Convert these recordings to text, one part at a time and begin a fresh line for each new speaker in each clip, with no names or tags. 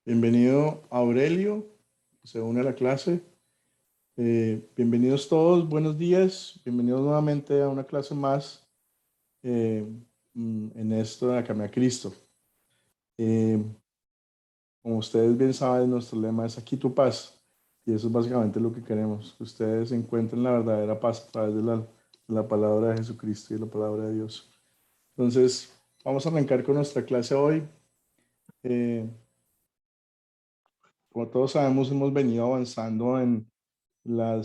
Bienvenido Aurelio, que se une a la clase. Bienvenidos todos, buenos días. Bienvenidos nuevamente a una clase más eh, en esto de Acame a Cristo. Eh, Como ustedes bien saben, nuestro lema es aquí tu paz. Y eso es básicamente lo que queremos, que ustedes encuentren la verdadera paz a través de la palabra de Jesucristo y de la palabra de Dios. Entonces, vamos a arrancar con nuestra clase hoy. Eh, Como todos sabemos, hemos venido avanzando en la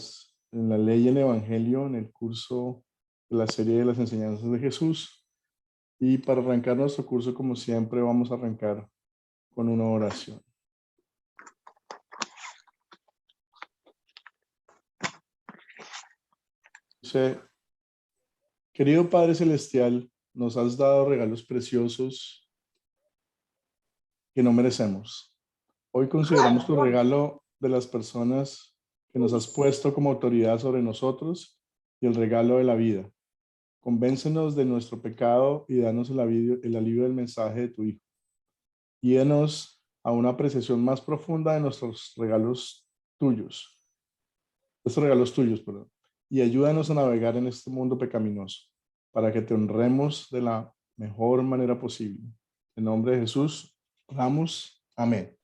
ley y el evangelio, en el curso de la serie de las enseñanzas de Jesús. Y para arrancar nuestro curso, como siempre, vamos a arrancar con una oración. Dice, querido Padre Celestial, nos has dado regalos preciosos que no merecemos. Hoy consideramos tu regalo de las personas que nos has puesto como autoridad sobre nosotros y el regalo de la vida. Convéncenos de nuestro pecado y danos el alivio del mensaje de tu Hijo. Guíanos a una apreciación más profunda de nuestros regalos tuyos, perdón, y ayúdanos a navegar en este mundo pecaminoso, para que te honremos de la mejor manera posible. En nombre de Jesús, oramos. Amén.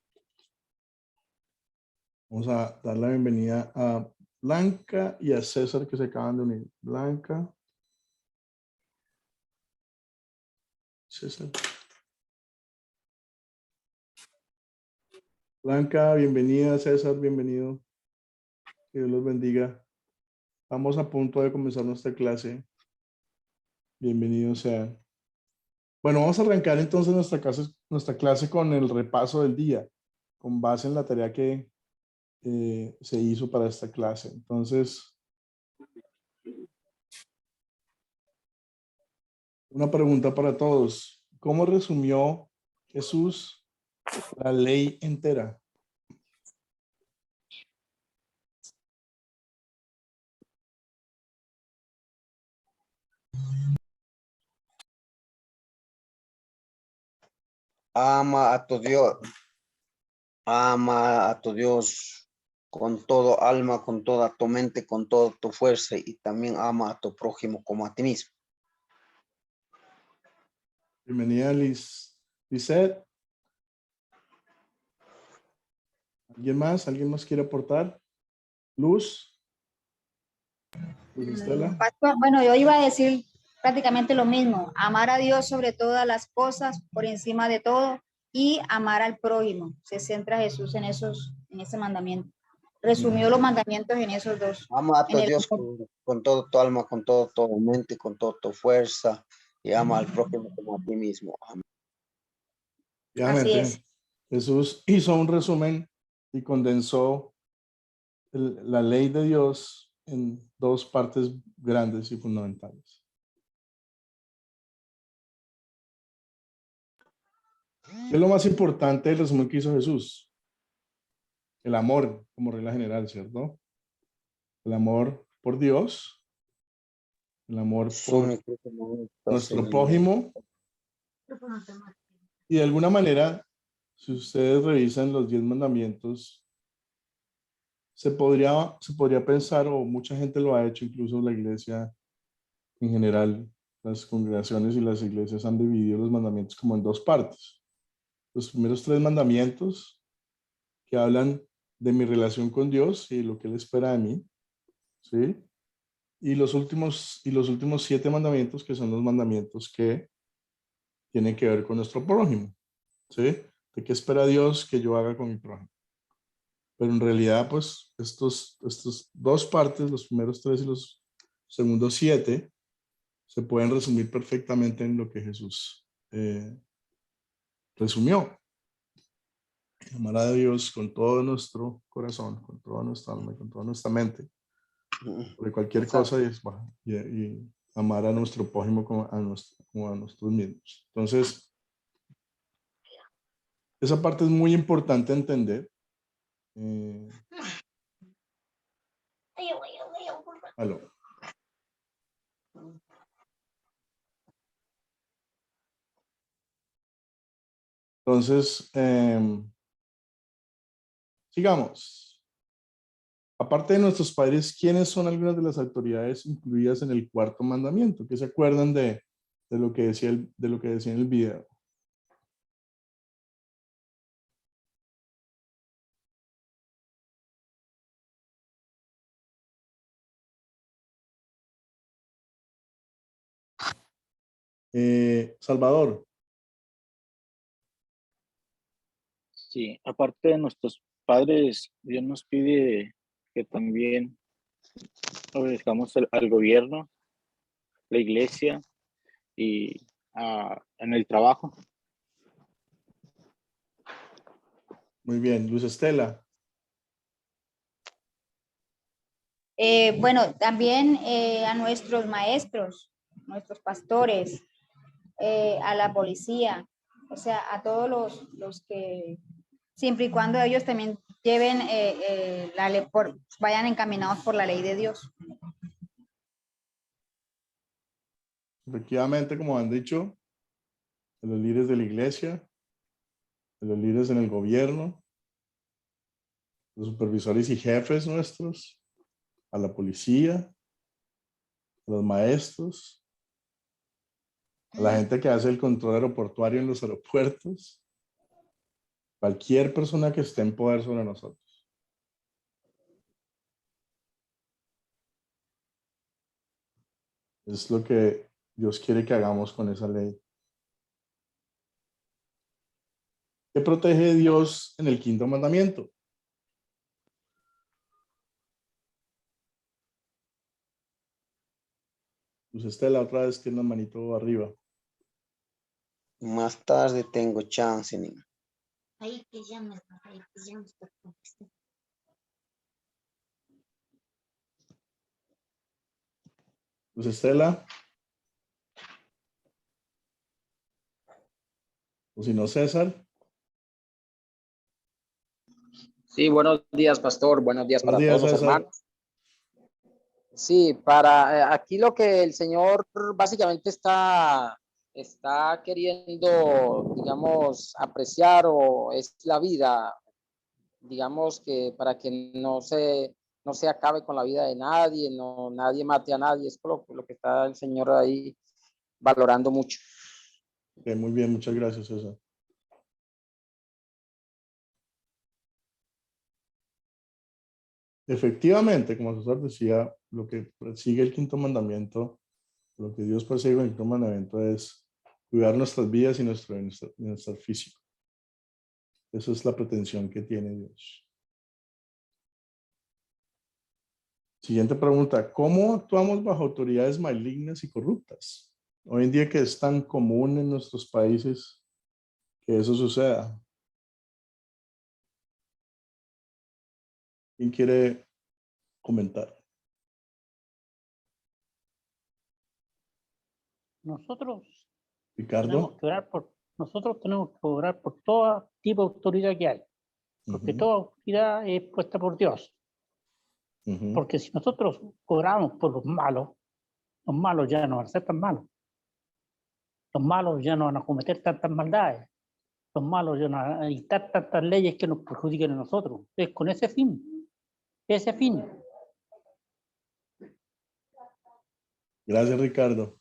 Vamos a dar la bienvenida a Blanca y a César que se acaban de unir. Blanca. César. Blanca, bienvenida. César, bienvenido. Que Dios los bendiga. Estamos a punto de comenzar nuestra clase. Bienvenidos sean. Bueno, vamos a arrancar entonces nuestra clase con el repaso del día, con base en la tarea que se hizo para esta clase. Entonces, una pregunta para todos. ¿Cómo resumió Jesús la ley entera?
Ama a tu Dios, ama a tu Dios con todo alma, con toda tu mente, con toda tu fuerza y también ama a tu prójimo como a ti mismo.
Bienvenida Lisette. ¿Alguien más? ¿Alguien más quiere aportar? Luz. Luz Estela.
Pastor, bueno, yo iba a decir prácticamente lo mismo, amar a Dios sobre todas las cosas, por encima de todo, y amar al prójimo. Se centra Jesús en ese mandamiento. Resumió los mandamientos en esos dos.
Ama a tu Dios con todo tu alma, con toda tu mente, con toda tu fuerza y ama al prójimo como a ti mismo. Amén.
Así es.
Jesús hizo un resumen y condensó la ley de Dios en dos partes grandes y fundamentales. ¿Qué es lo más importante del resumen que hizo Jesús? El amor, como regla general, ¿cierto? El amor por Dios, el amor por nuestro prójimo. Y de alguna manera, si ustedes revisan los 10 mandamientos, se podría pensar, o mucha gente lo ha hecho, incluso la iglesia en general, las congregaciones y las iglesias han dividido los mandamientos como en dos partes. Los primeros 3 mandamientos que hablan de mi relación con Dios y lo que Él espera de mí, ¿sí? Y los últimos 7 mandamientos que son los mandamientos que tienen que ver con nuestro prójimo, ¿sí? ¿De qué espera Dios que yo haga con mi prójimo? Pero en realidad, pues, estos dos partes, los primeros 3 y los segundos 7, se pueden resumir perfectamente en lo que Jesús resumió. Amar a Dios con todo nuestro corazón, con toda nuestra alma y con toda nuestra mente, sobre cualquier cosa y amar a nuestro prójimo como a nosotros mismos. Entonces, esa parte es muy importante entender. Aló. Entonces, Sigamos. Aparte de nuestros padres, ¿quiénes son algunas de las autoridades incluidas en el cuarto mandamiento? ¿Qué se acuerdan de lo que decía de lo que decía en el video? Salvador.
Sí, aparte de nuestros padres, Dios nos pide que también obedezcamos al gobierno, la iglesia y en el trabajo.
Muy bien. Luz Estela.
Bueno, también a nuestros maestros, nuestros pastores, a la policía, o sea, a todos los que, siempre y cuando ellos también lleven la ley, vayan encaminados por la ley de Dios.
Efectivamente, como han dicho, de los líderes de la iglesia, de los líderes en el gobierno, los supervisores y jefes nuestros, a la policía, a los maestros, a la gente que hace el control aeroportuario en los aeropuertos, cualquier persona que esté en poder sobre nosotros. Es lo que Dios quiere que hagamos con esa ley. ¿Qué protege Dios en el quinto mandamiento? Pues Estela, otra vez tiene la manito arriba.
Más tarde tengo chance, niño.
Ahí te llamas, ahí te llamas.
Pues Estela. O si no, César.
Sí, buenos días, pastor. Buenos días
Buenos
para
días,
todos los
César.
hermanos. Sí, para aquí lo que el Señor básicamente está queriendo, digamos, apreciar o es la vida, digamos que para que no se acabe con la vida de nadie, nadie mate a nadie, es lo que está el Señor ahí valorando mucho.
Okay, muy bien, muchas gracias, César. Efectivamente, como César decía, lo que persigue el quinto mandamiento, lo que Dios persigue en el quinto mandamiento es cuidar nuestras vidas y nuestro bienestar físico. Esa es la pretensión que tiene Dios. Siguiente pregunta, ¿cómo actuamos bajo autoridades malignas y corruptas? Hoy en día que es tan común en nuestros países que eso suceda. ¿Quién quiere comentar?
Nosotros
Ricardo.
nosotros tenemos que orar por todo tipo de autoridad que hay, porque toda autoridad es puesta por Dios. Porque si nosotros oramos por los malos ya no van a ser tan malos. Los malos ya no van a cometer tantas maldades. Los malos ya no van a dictar tantas leyes que nos perjudiquen a nosotros. Es con ese fin.
Gracias, Ricardo.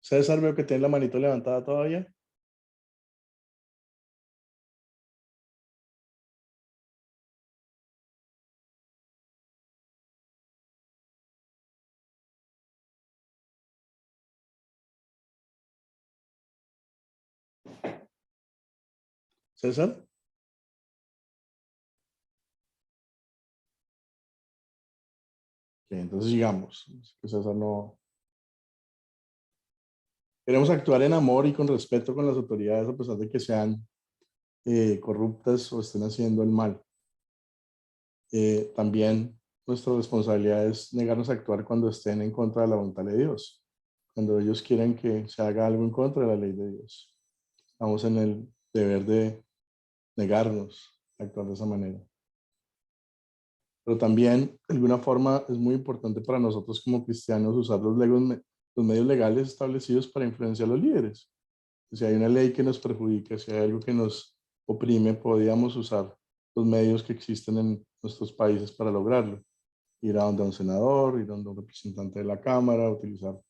César, veo que tiene la manito levantada todavía. César. Okay, entonces sigamos. César no. Queremos actuar en amor y con respeto con las autoridades a pesar de que sean corruptas o estén haciendo el mal. También nuestra responsabilidad es negarnos a actuar cuando estén en contra de la voluntad de Dios. Cuando ellos quieren que se haga algo en contra de la ley de Dios. Estamos en el deber de negarnos a actuar de esa manera. Pero también, de alguna forma, es muy importante para nosotros como cristianos usar los medios legales establecidos para influenciar a los líderes. Si hay una ley que nos perjudica, si hay algo que nos oprime, podríamos usar los medios que existen en nuestros países para lograrlo. Ir a donde un senador, ir a donde un representante de la Cámara, utilizar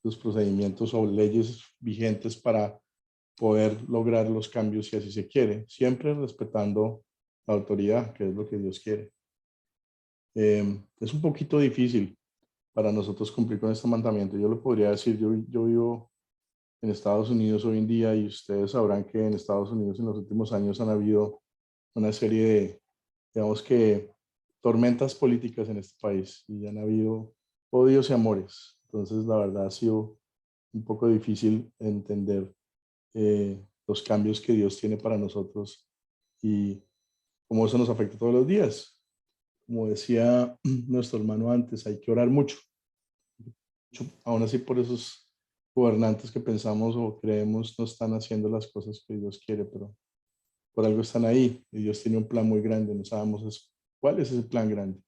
los procedimientos o leyes vigentes para poder lograr los cambios si así se quiere, siempre respetando la autoridad, que es lo que Dios quiere. Es un poquito difícil para nosotros cumplir con este mandamiento. Yo lo podría decir, yo vivo en Estados Unidos hoy en día y ustedes sabrán que en Estados Unidos en los últimos años han habido una serie de, digamos que, tormentas políticas en este país y han habido odios y amores. Entonces, la verdad ha sido un poco difícil entender los cambios que Dios tiene para nosotros y cómo eso nos afecta todos los días. Como decía nuestro hermano antes, hay que orar mucho. Aún así, por esos gobernantes que pensamos o creemos no están haciendo las cosas que Dios quiere, pero por algo están ahí y Dios tiene un plan muy grande. No sabemos cuál es ese plan grande.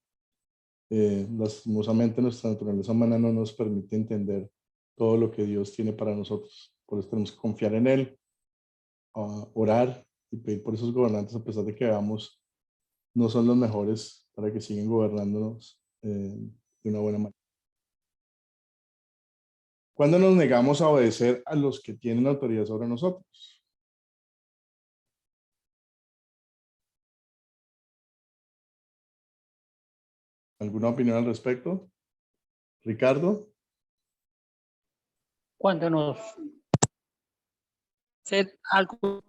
Lastimosamente nuestra naturaleza humana no nos permite entender todo lo que Dios tiene para nosotros. Por eso tenemos que confiar en Él, orar y pedir por esos gobernantes a pesar de que veamos no son los mejores para que sigan gobernándonos de una buena manera. ¿Cuándo nos negamos a obedecer a los que tienen autoridad sobre nosotros? ¿Alguna opinión al respecto? Ricardo.
Cuando nos hace algo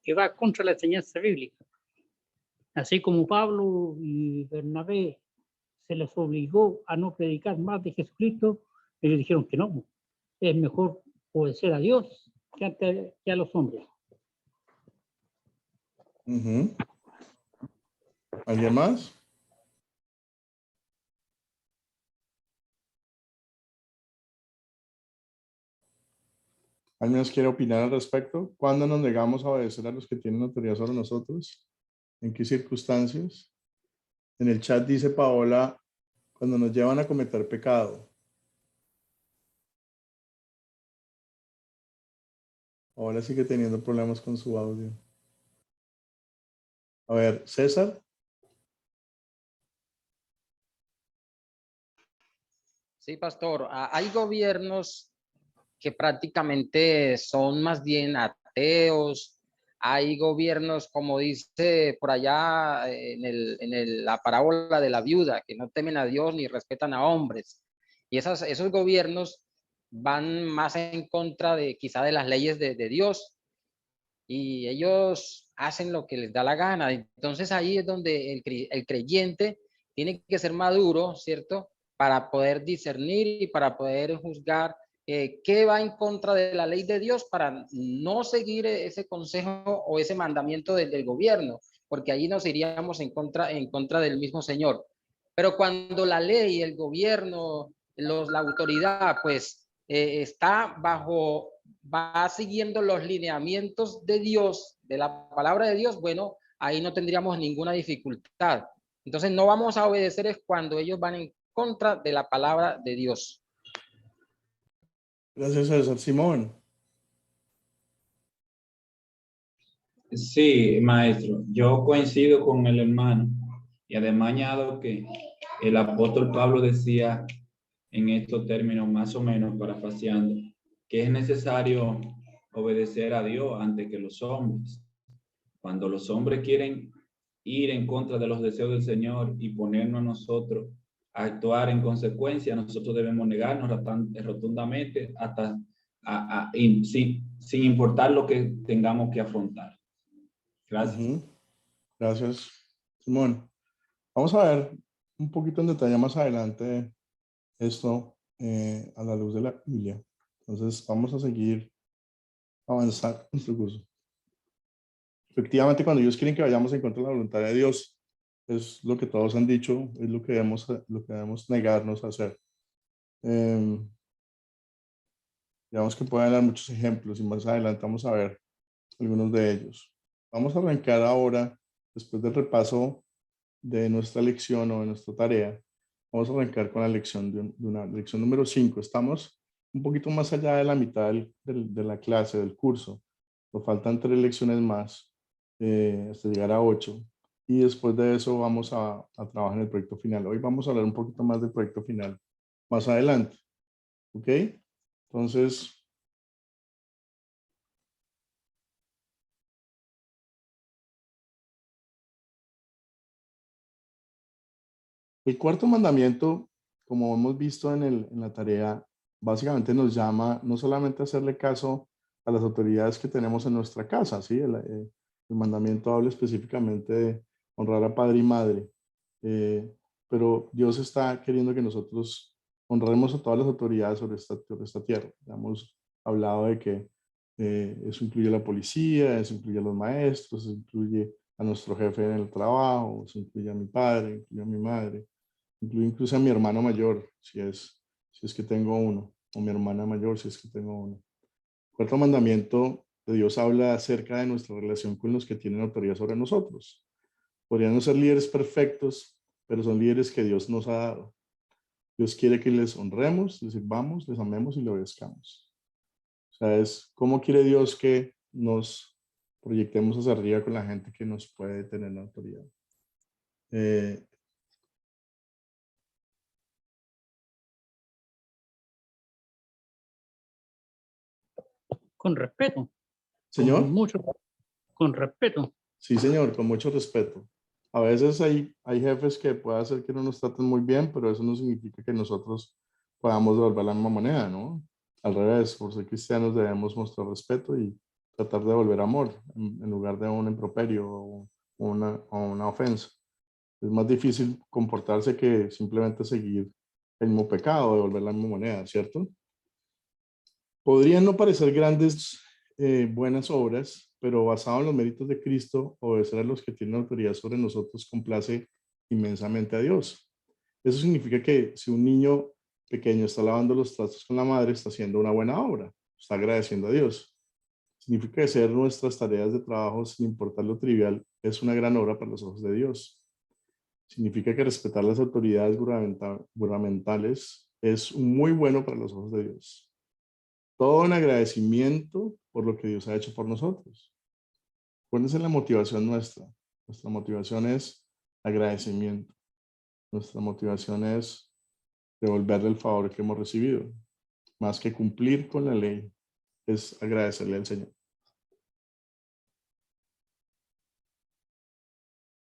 que va contra la enseñanza bíblica. Así como Pablo y Bernabé se les obligó a no predicar más de Jesucristo, ellos dijeron que no, es mejor obedecer a Dios que a los hombres.
¿Alguien más? ¿Alguien más quiere opinar al respecto? ¿Cuándo nos negamos a obedecer a los que tienen autoridad sobre nosotros? ¿En qué circunstancias? En el chat dice Paola, cuando nos llevan a cometer pecado. Paola sigue teniendo problemas con su audio. A ver, César.
Sí, pastor. Hay gobiernos que prácticamente son más bien ateos. Hay gobiernos, como dice por allá la parábola de la viuda, que no temen a Dios ni respetan a hombres. Y esos gobiernos van más en contra de quizá de las leyes de Dios, y ellos hacen lo que les da la gana. Entonces ahí es donde el creyente tiene que ser maduro, ¿cierto? Para poder discernir y para poder juzgar qué va en contra de la ley de Dios, para no seguir ese consejo o ese mandamiento del gobierno, porque allí nos iríamos en contra del mismo Señor. Pero cuando la ley, el gobierno, la autoridad, pues va siguiendo los lineamientos de Dios, de la palabra de Dios, bueno, ahí no tendríamos ninguna dificultad. Entonces no vamos a obedecer es cuando ellos van en contra de la palabra de Dios.
Gracias, César. Simón.
Sí, maestro, yo coincido con el hermano y además añado que el apóstol Pablo decía en estos términos más o menos parafraseando que es necesario obedecer a Dios antes que los hombres. Cuando los hombres quieren ir en contra de los deseos del Señor y ponernos a nosotros a actuar en consecuencia, nosotros debemos negarnos rotundamente sin importar lo que tengamos que afrontar. Gracias.
Gracias, Simón. Vamos a ver un poquito en detalle más adelante esto a la luz de la Biblia. Entonces vamos a seguir avanzar en nuestro curso. Efectivamente, cuando ellos quieren que vayamos en contra de la voluntad de Dios, es lo que todos han dicho, es lo que debemos negarnos a hacer. Digamos que pueden dar muchos ejemplos y más adelante vamos a ver algunos de ellos. Vamos a arrancar ahora, después del repaso de nuestra lección o de nuestra tarea, vamos a arrancar con la lección de una lección número 5. Estamos un poquito más allá de la mitad de la clase, del curso. Nos faltan 3 lecciones más hasta llegar a 8. y después de eso vamos a trabajar en el proyecto final. Hoy vamos a hablar un poquito más del proyecto final más adelante. ¿Ok? Entonces, el cuarto mandamiento, como hemos visto en la tarea, básicamente nos llama no solamente a hacerle caso a las autoridades que tenemos en nuestra casa, ¿sí? El mandamiento habla específicamente de honrar a padre y madre, pero Dios está queriendo que nosotros honremos a todas las autoridades sobre esta tierra. Ya hemos hablado de que eso incluye a la policía, eso incluye a los maestros, eso incluye a nuestro jefe en el trabajo, eso incluye a mi padre, incluye a mi madre, incluye incluso a mi hermano mayor, si es que tengo uno, o mi hermana mayor, si es que tengo uno. El cuarto mandamiento de Dios habla acerca de nuestra relación con los que tienen autoridad sobre nosotros. Podrían no ser líderes perfectos, pero son líderes que Dios nos ha dado. Dios quiere que les honremos, les sirvamos, les amemos y le obedezcamos. O sea, es cómo quiere Dios que nos proyectemos hacia arriba con la gente que nos puede tener la autoridad.
Con respeto.
Señor.
Con respeto.
Sí, señor, con mucho respeto. A veces hay jefes que puede hacer que no nos traten muy bien, pero eso no significa que nosotros podamos devolver la misma moneda, ¿no? Al revés, por ser cristianos debemos mostrar respeto y tratar de devolver amor en lugar de un improperio o una ofensa. Es más difícil comportarse que simplemente seguir el mismo pecado, devolver la misma moneda, ¿cierto? Podrían no parecer grandes, buenas obras, pero basado en los méritos de Cristo, obedecer a los que tienen autoridad sobre nosotros complace inmensamente a Dios. Eso significa que si un niño pequeño está lavando los trastos con la madre, está haciendo una buena obra, está agradeciendo a Dios. Significa que hacer nuestras tareas de trabajo sin importar lo trivial es una gran obra para los ojos de Dios. Significa que respetar las autoridades gubernamentales es muy bueno para los ojos de Dios. Todo en agradecimiento por lo que Dios ha hecho por nosotros. ¿Cuál es la motivación nuestra? Nuestra motivación es agradecimiento. Nuestra motivación es devolverle el favor que hemos recibido. Más que cumplir con la ley, es agradecerle al Señor.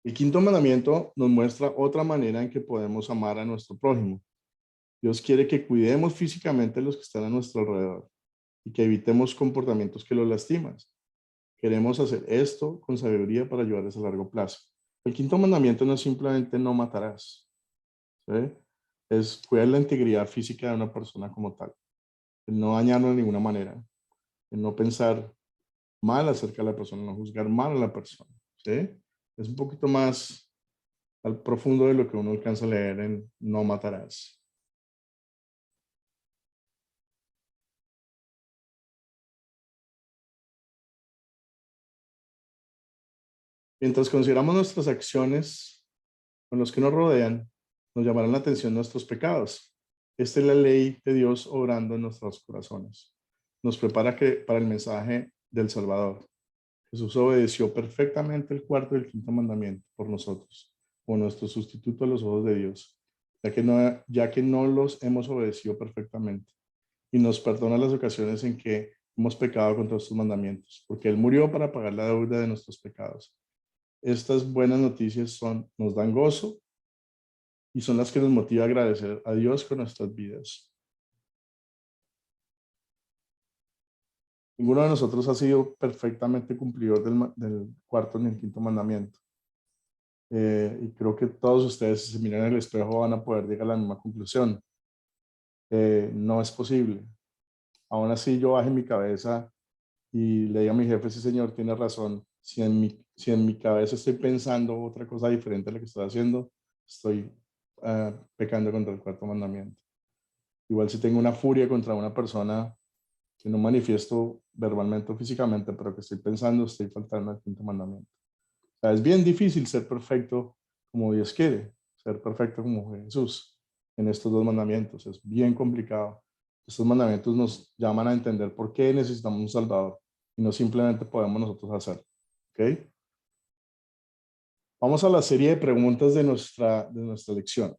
El quinto mandamiento nos muestra otra manera en que podemos amar a nuestro prójimo. Dios quiere que cuidemos físicamente a los que están a nuestro alrededor y que evitemos comportamientos que los lastiman. Queremos hacer esto con sabiduría para ayudarles a largo plazo. El quinto mandamiento no es simplemente no matarás, ¿sí? Es cuidar la integridad física de una persona como tal, el no dañarlo de ninguna manera, el no pensar mal acerca de la persona, no juzgar mal a la persona, ¿sí? Es un poquito más al profundo de lo que uno alcanza a leer en no matarás. Mientras consideramos nuestras acciones con los que nos rodean, nos llamarán la atención nuestros pecados. Esta es la ley de Dios obrando en nuestros corazones. Nos prepara para el mensaje del Salvador. Jesús obedeció perfectamente el cuarto y el quinto mandamiento por nosotros, como nuestro sustituto a los ojos de Dios, ya que no los hemos obedecido perfectamente. Y nos perdona las ocasiones en que hemos pecado contra estos mandamientos, porque Él murió para pagar la deuda de nuestros pecados. Estas buenas noticias nos dan gozo y son las que nos motiva a agradecer a Dios con nuestras vidas. Ninguno de nosotros ha sido perfectamente cumplidor del cuarto ni el quinto mandamiento. Y creo que todos ustedes, si se miran en el espejo, van a poder llegar a la misma conclusión. No es posible. Aún así, yo bajé mi cabeza y le digo a mi jefe, sí, señor, tiene razón. Si en mi cabeza estoy pensando otra cosa diferente a lo que estoy haciendo, estoy pecando contra el cuarto mandamiento. Igual si tengo una furia contra una persona que no manifiesto verbalmente o físicamente, pero que estoy pensando, estoy faltando al quinto mandamiento. O sea, es bien difícil ser perfecto como Dios quiere, ser perfecto como Jesús en estos dos mandamientos. Es bien complicado. Estos mandamientos nos llaman a entender por qué necesitamos un Salvador y no simplemente podemos nosotros hacerlo. ¿Ok? Vamos a la serie de preguntas de nuestra lección.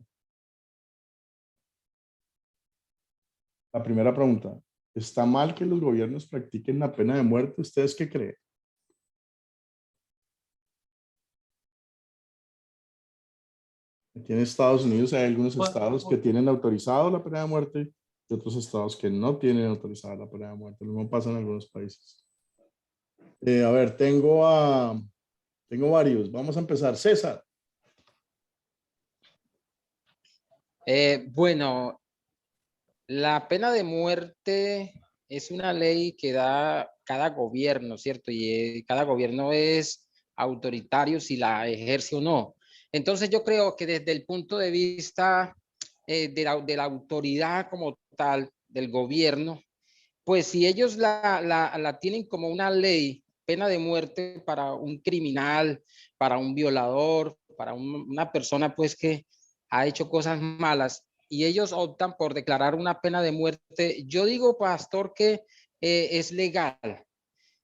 La primera pregunta. ¿Está mal que los gobiernos practiquen la pena de muerte? ¿Ustedes qué creen? Aquí en Estados Unidos hay algunos estados que tienen autorizado la pena de muerte y otros estados que no tienen autorizada la pena de muerte. Lo mismo pasa en algunos países. A ver, tengo varios. Vamos a empezar. César.
Bueno, la pena de muerte es una ley que da cada gobierno, ¿cierto? Y cada gobierno es autoritario si la ejerce o no. Entonces yo creo que desde el punto de vista de la autoridad como tal, del gobierno, pues si ellos la tienen como una ley, pena de muerte para un criminal, para un violador, para una persona pues que ha hecho cosas malas y ellos optan por declarar una pena de muerte, yo digo, pastor, que es legal.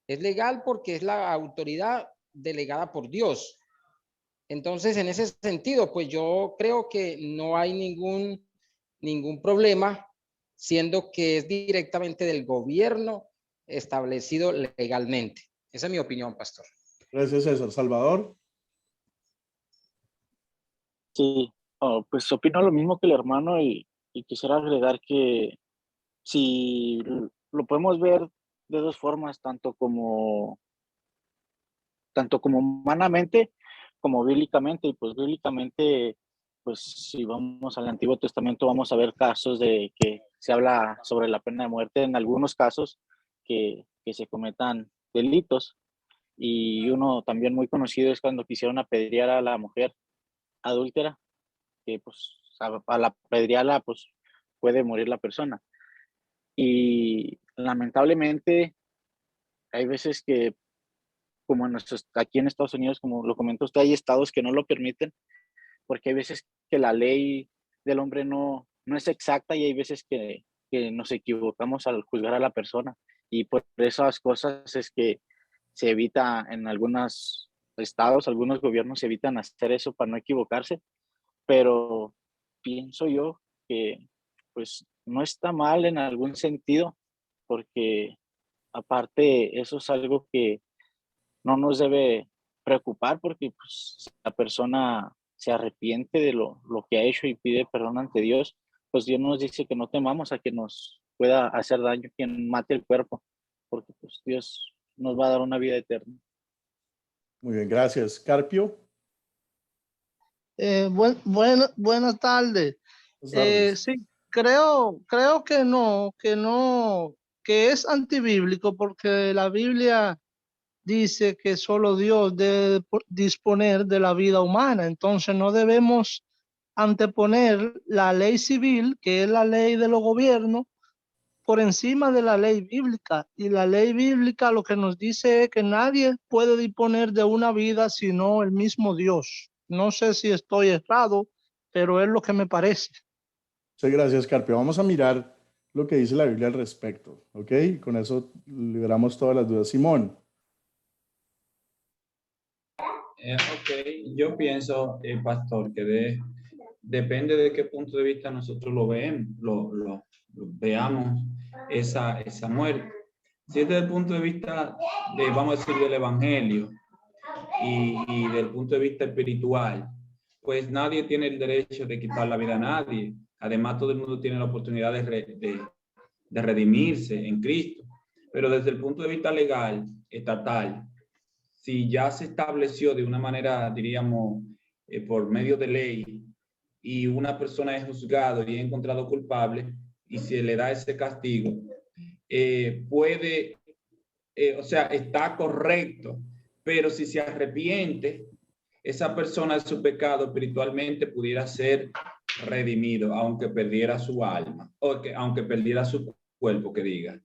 Es legal porque es la autoridad delegada por Dios. Entonces, en ese sentido, pues yo creo que no hay ningún problema, siendo que es directamente del gobierno establecido legalmente. Esa es mi opinión, pastor.
Gracias, César. Salvador.
Sí, pues opino lo mismo que el hermano y quisiera agregar que si lo podemos ver de dos formas, tanto como humanamente como bíblicamente, y pues bíblicamente, pues si vamos al Antiguo Testamento vamos a ver casos de que se habla sobre la pena de muerte en algunos casos que se cometan delitos, y uno también muy conocido es cuando quisieron apedrear a la mujer adúltera, que pues a la apedrearla pues puede morir la persona. Y lamentablemente hay veces que, como aquí en Estados Unidos, como lo comentó usted, hay estados que no lo permiten, porque hay veces que la ley del hombre no es exacta y hay veces que nos equivocamos al juzgar a la persona. Y por esas cosas es que se evita en algunos estados, algunos gobiernos evitan hacer eso para no equivocarse, pero pienso yo que pues no está mal en algún sentido, porque aparte eso es algo que no nos debe preocupar, porque pues, si la persona se arrepiente de lo que ha hecho y pide perdón ante Dios, pues Dios nos dice que no temamos a que nos pueda hacer daño quien mate el cuerpo, porque pues Dios nos va a dar una vida eterna.
Muy bien, gracias. Carpio.
Buenas tardes.
Buenas tardes.
Sí, creo que es antibíblico porque la Biblia dice que solo Dios debe disponer de la vida humana. Entonces no debemos anteponer la ley civil, que es la ley de los gobiernos, por encima de la ley bíblica. Y la ley bíblica lo que nos dice es que nadie puede disponer de una vida sino el mismo Dios. No sé si estoy errado, pero es lo que me parece.
Sí, gracias, Carpio. Vamos a mirar lo que dice la Biblia al respecto, ¿ok? Con eso liberamos todas las dudas. Simón.
Ok, yo pienso, pastor, que depende de qué punto de vista nosotros lo veamos esa muerte. Si es desde el punto de vista vamos a decir, del evangelio y del punto de vista espiritual, pues nadie tiene el derecho de quitar la vida a nadie. Además, todo el mundo tiene la oportunidad de redimirse en Cristo. Pero desde el punto de vista legal, estatal, si ya se estableció de una manera, diríamos, por medio de ley, y una persona es juzgado y es encontrado culpable, y se le da ese castigo, o sea, está correcto, pero si se arrepiente, esa persona de su pecado espiritualmente pudiera ser redimido, aunque perdiera su alma, aunque perdiera su cuerpo, que diga.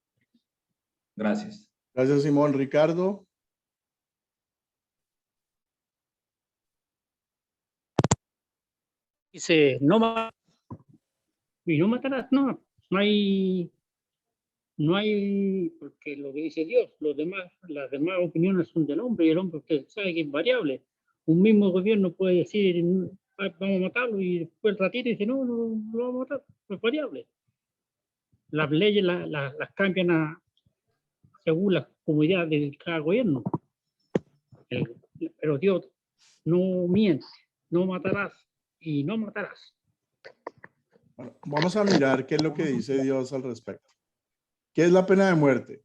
Gracias.
Gracias, Simón. Ricardo.
Dice, y no matarás, no hay, porque lo que dice Dios, las demás opiniones son del hombre y el hombre usted sabe que es variable. Un mismo gobierno puede decir, vamos a matarlo, y después el ratito dice, no lo vamos a matar, es variable. Las leyes las cambian según las comunidades de cada gobierno. Pero Dios no miente, no matarás y no matarás.
Bueno, vamos a mirar qué es lo que dice Dios al respecto. ¿Qué es la pena de muerte?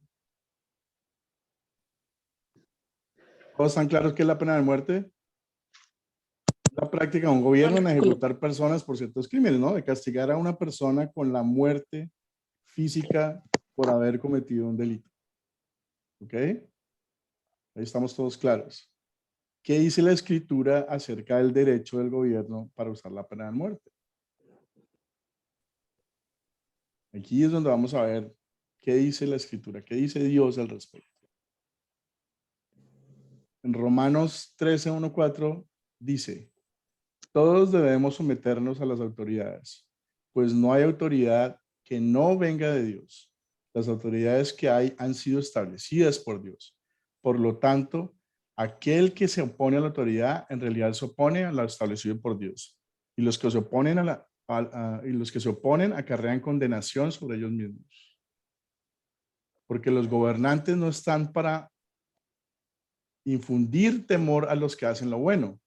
¿Todos están claros qué es la pena de muerte? La práctica de un gobierno en ejecutar personas por ciertos crímenes, ¿no? De castigar a una persona con la muerte física por haber cometido un delito. ¿Ok? Ahí estamos todos claros. ¿Qué dice la Escritura acerca del derecho del gobierno para usar la pena de muerte? Aquí es donde vamos a ver qué dice la Escritura, qué dice Dios al respecto. En Romanos 13:1-4 dice: todos debemos someternos a las autoridades, pues no hay autoridad que no venga de Dios. Las autoridades que hay han sido establecidas por Dios. Por lo tanto, aquel que se opone a la autoridad en realidad se opone a lo establecido por Dios. Y los que se oponen acarrean condenación sobre ellos mismos. Porque los gobernantes no están para infundir temor a los que hacen lo bueno,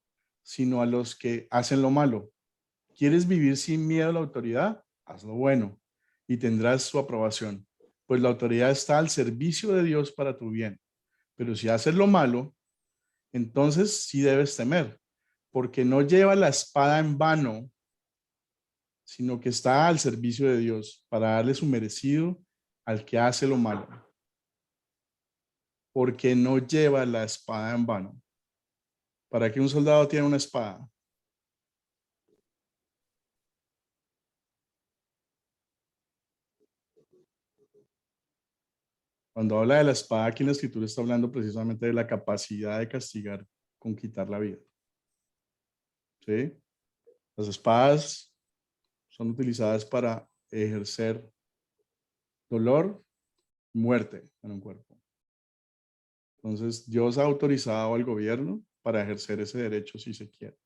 sino a los que hacen lo malo. ¿Quieres vivir sin miedo a la autoridad? Haz lo bueno y tendrás su aprobación, pues la autoridad está al servicio de Dios para tu bien. Pero si haces lo malo, entonces sí debes temer, porque no lleva la espada en vano, sino que está al servicio de Dios para darle su merecido al que hace lo malo. Porque no lleva la espada en vano. ¿Para qué un soldado tiene una espada? Cuando habla de la espada, aquí en la Escritura está hablando precisamente de la capacidad de castigar con quitar la vida. ¿Sí? Las espadas son utilizadas para ejercer dolor, muerte en un cuerpo. Entonces, Dios ha autorizado al gobierno para ejercer ese derecho si se quiere.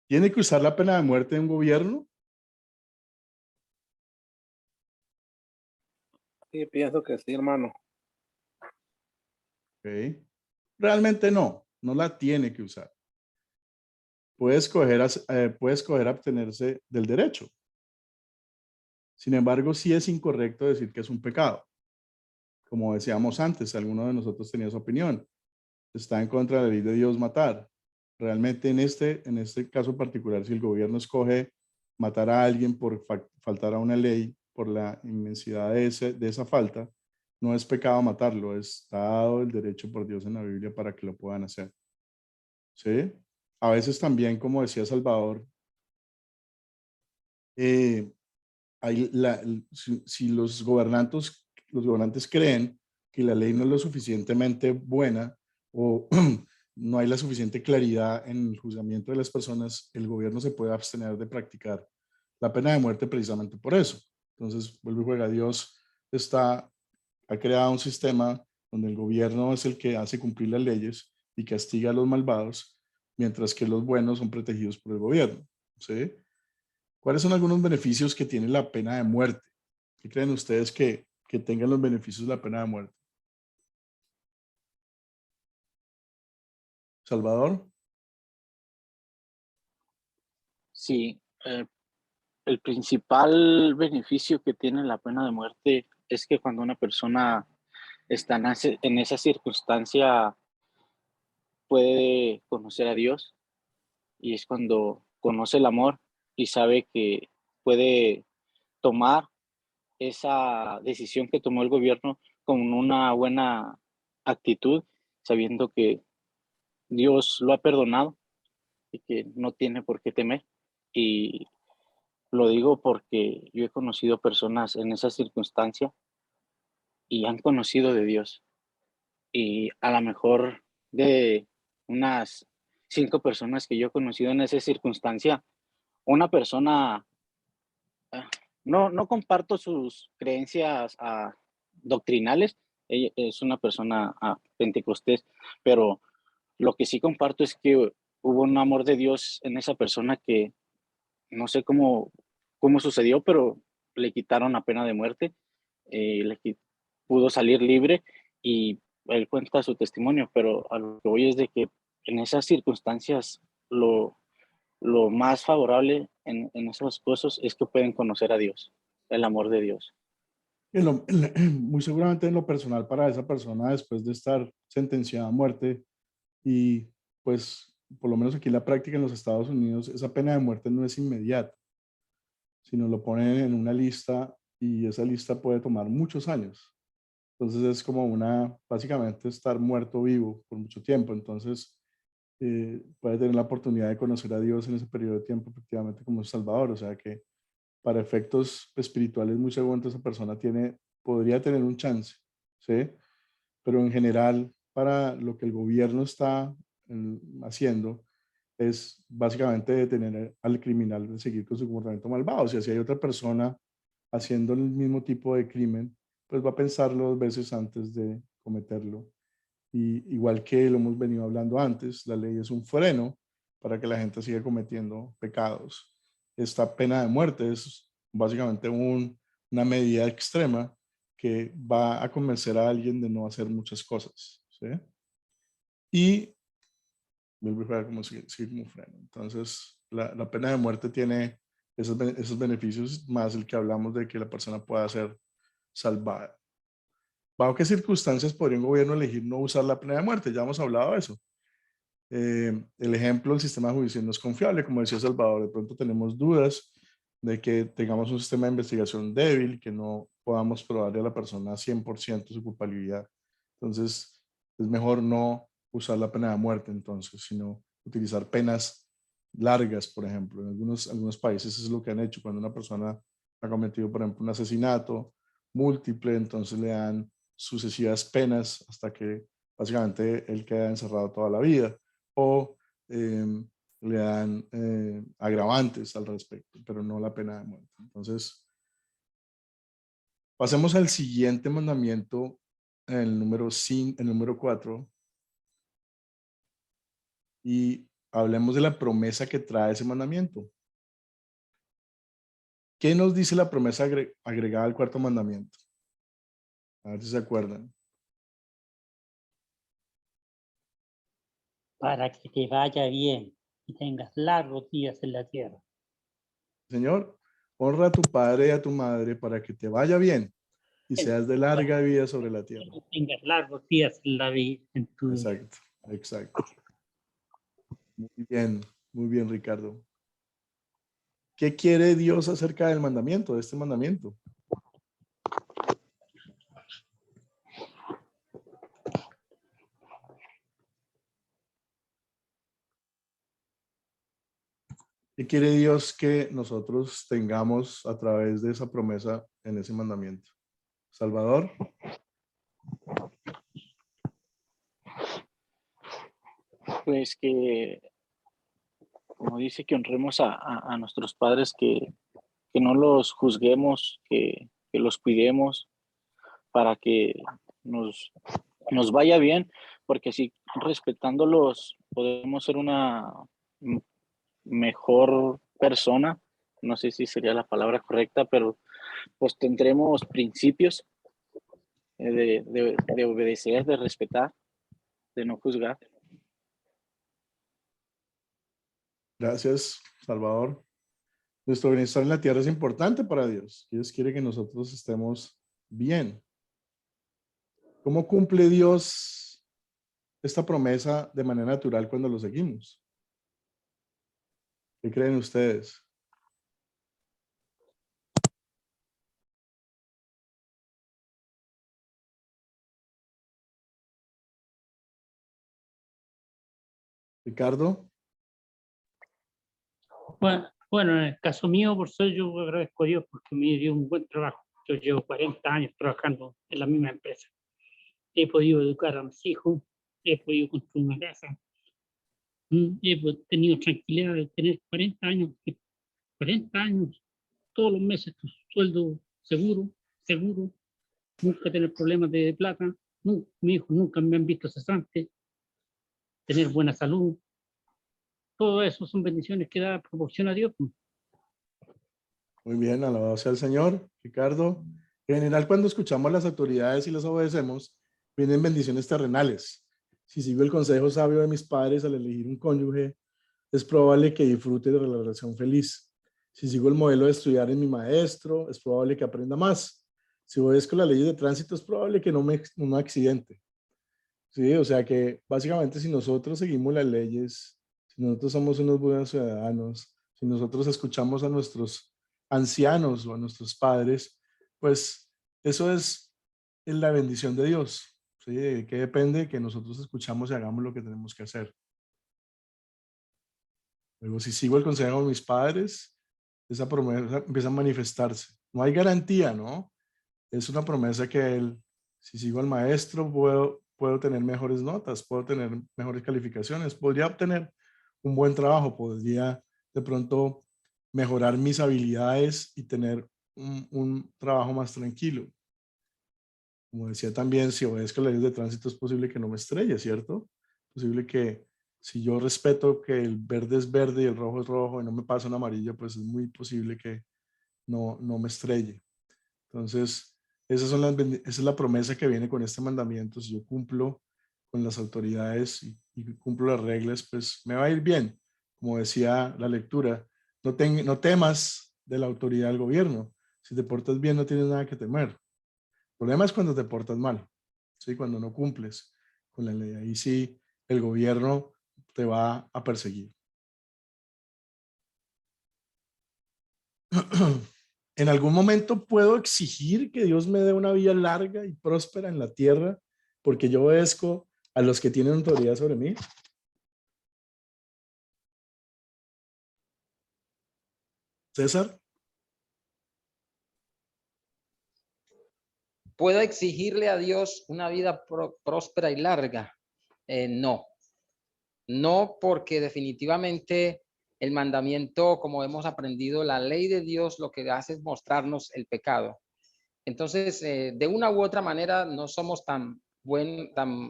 ¿Tiene que usar la pena de muerte en un gobierno?
Sí, pienso que sí, hermano.
¿Okay? Realmente no la tiene que usar. Puede escoger abstenerse del derecho. Sin embargo, sí es incorrecto decir que es un pecado. Como decíamos antes, alguno de nosotros tenía su opinión. Está en contra de la ley de Dios matar. Realmente en este caso particular, si el gobierno escoge matar a alguien por faltar a una ley, por la inmensidad de esa falta, no es pecado matarlo, está dado el derecho por Dios en la Biblia para que lo puedan hacer. ¿Sí? A veces también, como decía Salvador, si los gobernantes creen que la ley no es lo suficientemente buena o no hay la suficiente claridad en el juzgamiento de las personas, el gobierno se puede abstener de practicar la pena de muerte precisamente por eso. Entonces, vuelve y juega. Dios ha creado un sistema donde el gobierno es el que hace cumplir las leyes y castiga a los malvados, mientras que los buenos son protegidos por el gobierno. ¿Sí? ¿Cuáles son algunos beneficios que tiene la pena de muerte? ¿Qué creen ustedes que tengan los beneficios de la pena de muerte? Salvador.
Sí, el principal beneficio que tiene la pena de muerte es que cuando una persona está en esa circunstancia puede conocer a Dios, y es cuando conoce el amor y sabe que puede tomar esa decisión que tomó el gobierno con una buena actitud, sabiendo que Dios lo ha perdonado y que no tiene por qué temer. Y lo digo porque yo he conocido personas en esa circunstancia y han conocido de Dios. Y a lo mejor de unas 5 personas que yo he conocido en esa circunstancia, una persona, no comparto sus creencias doctrinales, ella es una persona pentecostés, pero lo que sí comparto es que hubo un amor de Dios en esa persona que no sé cómo sucedió, pero le quitaron la pena de muerte, pudo salir libre y él cuenta su testimonio, pero a lo que voy es de que en esas circunstancias lo más favorable en esas cosas es que pueden conocer a Dios, el amor de Dios.
Muy seguramente en lo personal para esa persona, después de estar sentenciada a muerte, y pues por lo menos aquí en la práctica en los Estados Unidos, esa pena de muerte no es inmediata, sino lo ponen en una lista y esa lista puede tomar muchos años. Entonces es como básicamente estar muerto vivo por mucho tiempo. Entonces puede tener la oportunidad de conocer a Dios en ese periodo de tiempo, efectivamente, como Salvador. O sea que para efectos espirituales, muy seguramente esa persona podría tener un chance, ¿sí? Pero en general, para lo que el gobierno está haciendo, es básicamente detener al criminal de seguir con su comportamiento malvado. O sea, si hay otra persona haciendo el mismo tipo de crimen, pues va a pensarlo 2 veces antes de cometerlo. Y igual que lo hemos venido hablando antes, la ley es un freno para que la gente siga cometiendo pecados. Esta pena de muerte es básicamente una medida extrema que va a convencer a alguien de no hacer muchas cosas, ¿sí? Y vuelve a jugar como como freno. Entonces, la pena de muerte tiene esos beneficios, más el que hablamos de que la persona pueda ser salvada. ¿Bajo qué circunstancias podría un gobierno elegir no usar la pena de muerte? Ya hemos hablado de eso. El ejemplo, el sistema judicial no es confiable, como decía Salvador. De pronto tenemos dudas de que tengamos un sistema de investigación débil, que no podamos probarle a la persona 100% su culpabilidad. Entonces, es mejor no usar la pena de muerte, entonces, sino utilizar penas largas, por ejemplo. En algunos países eso es lo que han hecho. Cuando una persona ha cometido, por ejemplo, un asesinato múltiple, entonces le dan sucesivas penas hasta que básicamente él queda encerrado toda la vida, o le dan agravantes al respecto, pero no la pena de muerte. Entonces, pasemos al siguiente mandamiento, el número 4, y hablemos de la promesa que trae ese mandamiento. ¿Qué nos dice la promesa agregada al 4º mandamiento? A ver si se acuerdan.
Para que te vaya bien y tengas largos días en la tierra.
Señor, honra a tu padre y a tu madre para que te vaya bien y seas de larga vida sobre la tierra.
Que tengas largos días en la vida.
Exacto, exacto. Muy bien, Ricardo. ¿Qué quiere Dios acerca del mandamiento, de este mandamiento? ¿Qué quiere Dios que nosotros tengamos a través de esa promesa en ese mandamiento? Salvador.
Pues que, como dice, que honremos a nuestros padres, que no los juzguemos, que los cuidemos para que nos vaya bien, porque así respetándolos podemos ser una mejor persona. No sé si sería la palabra correcta, pero pues tendremos principios de obedecer, de respetar, de no juzgar.
Gracias, Salvador. Nuestro bienestar en la tierra es importante para Dios. Dios quiere que nosotros estemos bien. ¿Cómo cumple Dios esta promesa de manera natural cuando lo seguimos? ¿Qué creen ustedes? Ricardo.
Bueno, en el caso mío, por eso yo agradezco a Dios porque me dio un buen trabajo. Yo llevo 40 años trabajando en la misma empresa. He podido educar a mis hijos, he podido construir una casa, he tenido tranquilidad de tener 40 años, todos los meses tu sueldo seguro, nunca tener problemas de plata. mi hijo nunca me han visto cesante, tener buena salud. Todo eso son bendiciones que da, proporciona Dios.
Muy bien, alabado sea el Señor, Ricardo. En general, cuando escuchamos a las autoridades y las obedecemos, vienen bendiciones terrenales. Si sigo el consejo sabio de mis padres al elegir un cónyuge, es probable que disfrute de la relación feliz. Si sigo el modelo de estudiar en mi maestro, es probable que aprenda más. Si obedezco las leyes de tránsito, es probable que no me accidente. Sí, o sea que básicamente si nosotros seguimos las leyes, si nosotros somos unos buenos ciudadanos, si nosotros escuchamos a nuestros ancianos o a nuestros padres, pues eso es la bendición de Dios. ¿Sí? Que depende de que nosotros escuchamos y hagamos lo que tenemos que hacer. Luego, si sigo el consejo de mis padres, esa promesa empieza a manifestarse. No hay garantía, ¿no? Es una promesa que si sigo al maestro, puedo tener mejores notas, puedo tener mejores calificaciones, podría obtener un buen trabajo, podría de pronto mejorar mis habilidades y tener un trabajo más tranquilo. Como decía también, si obedezco las leyes de tránsito es posible que no me estrelle, ¿cierto? Es posible que si yo respeto que el verde es verde y el rojo es rojo y no me pasa un amarillo, pues es muy posible que no me estrelle. Entonces, esa es la promesa que viene con este mandamiento. Si yo cumplo con las autoridades y cumplo las reglas, pues me va a ir bien. Como decía la lectura, no temas de la autoridad del gobierno. Si te portas bien, no tienes nada que temer. El problema es cuando te portas mal, ¿sí? Cuando no cumples con la ley. Ahí sí, el gobierno te va a perseguir. ¿En algún momento puedo exigir que Dios me dé una vida larga y próspera en la tierra porque yo obedezco a los que tienen autoridad sobre mí? César.
¿Puedo exigirle a Dios una vida próspera y larga? No. No, porque definitivamente el mandamiento, como hemos aprendido, la ley de Dios lo que hace es mostrarnos el pecado. Entonces, de una u otra manera, no somos tan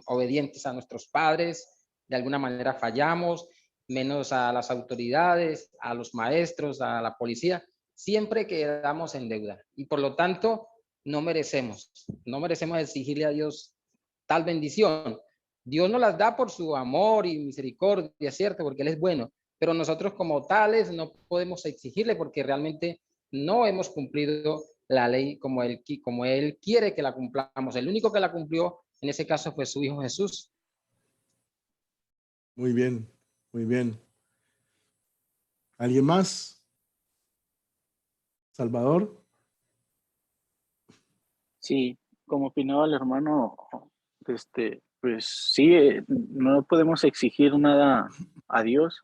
obedientes a nuestros padres, de alguna manera fallamos, menos a las autoridades, a los maestros, a la policía, siempre quedamos en deuda. Y por lo tanto, no merecemos exigirle a Dios tal bendición. Dios nos las da por su amor y misericordia, ¿cierto? Porque Él es bueno, pero nosotros como tales no podemos exigirle porque realmente no hemos cumplido la ley como él quiere que la cumplamos. El único que la cumplió en ese caso fue su Hijo Jesús.
Muy bien, muy bien. ¿Alguien más? ¿Salvador?
Sí, como opinaba el hermano, pues sí, no podemos exigir nada a Dios.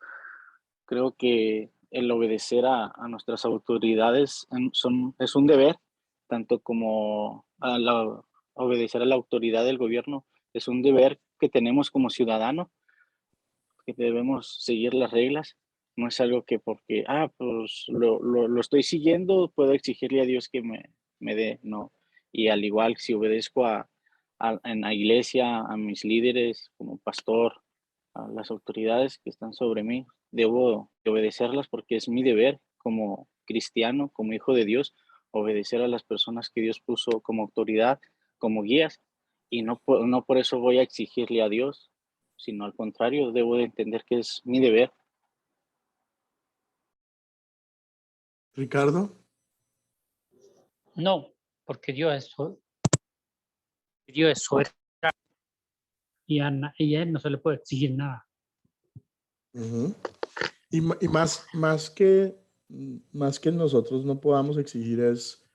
Creo que el obedecer a nuestras autoridades es un deber, tanto como obedecer a la autoridad del gobierno, es un deber que tenemos como ciudadano, que debemos seguir las reglas. No es algo que porque, pues lo estoy siguiendo, puedo exigirle a Dios que me dé, no. Y al igual, si obedezco en la iglesia, a mis líderes como pastor, a las autoridades que están sobre mí, debo de obedecerlas porque es mi deber como cristiano, como hijo de Dios, obedecer a las personas que Dios puso como autoridad, como guías, y no por eso voy a exigirle a Dios, sino al contrario, debo de entender que es mi deber.
Ricardo.
No, porque Dios es soberano y a Él no se le puede exigir nada.
Uh-huh. Y más que nosotros no podamos exigir es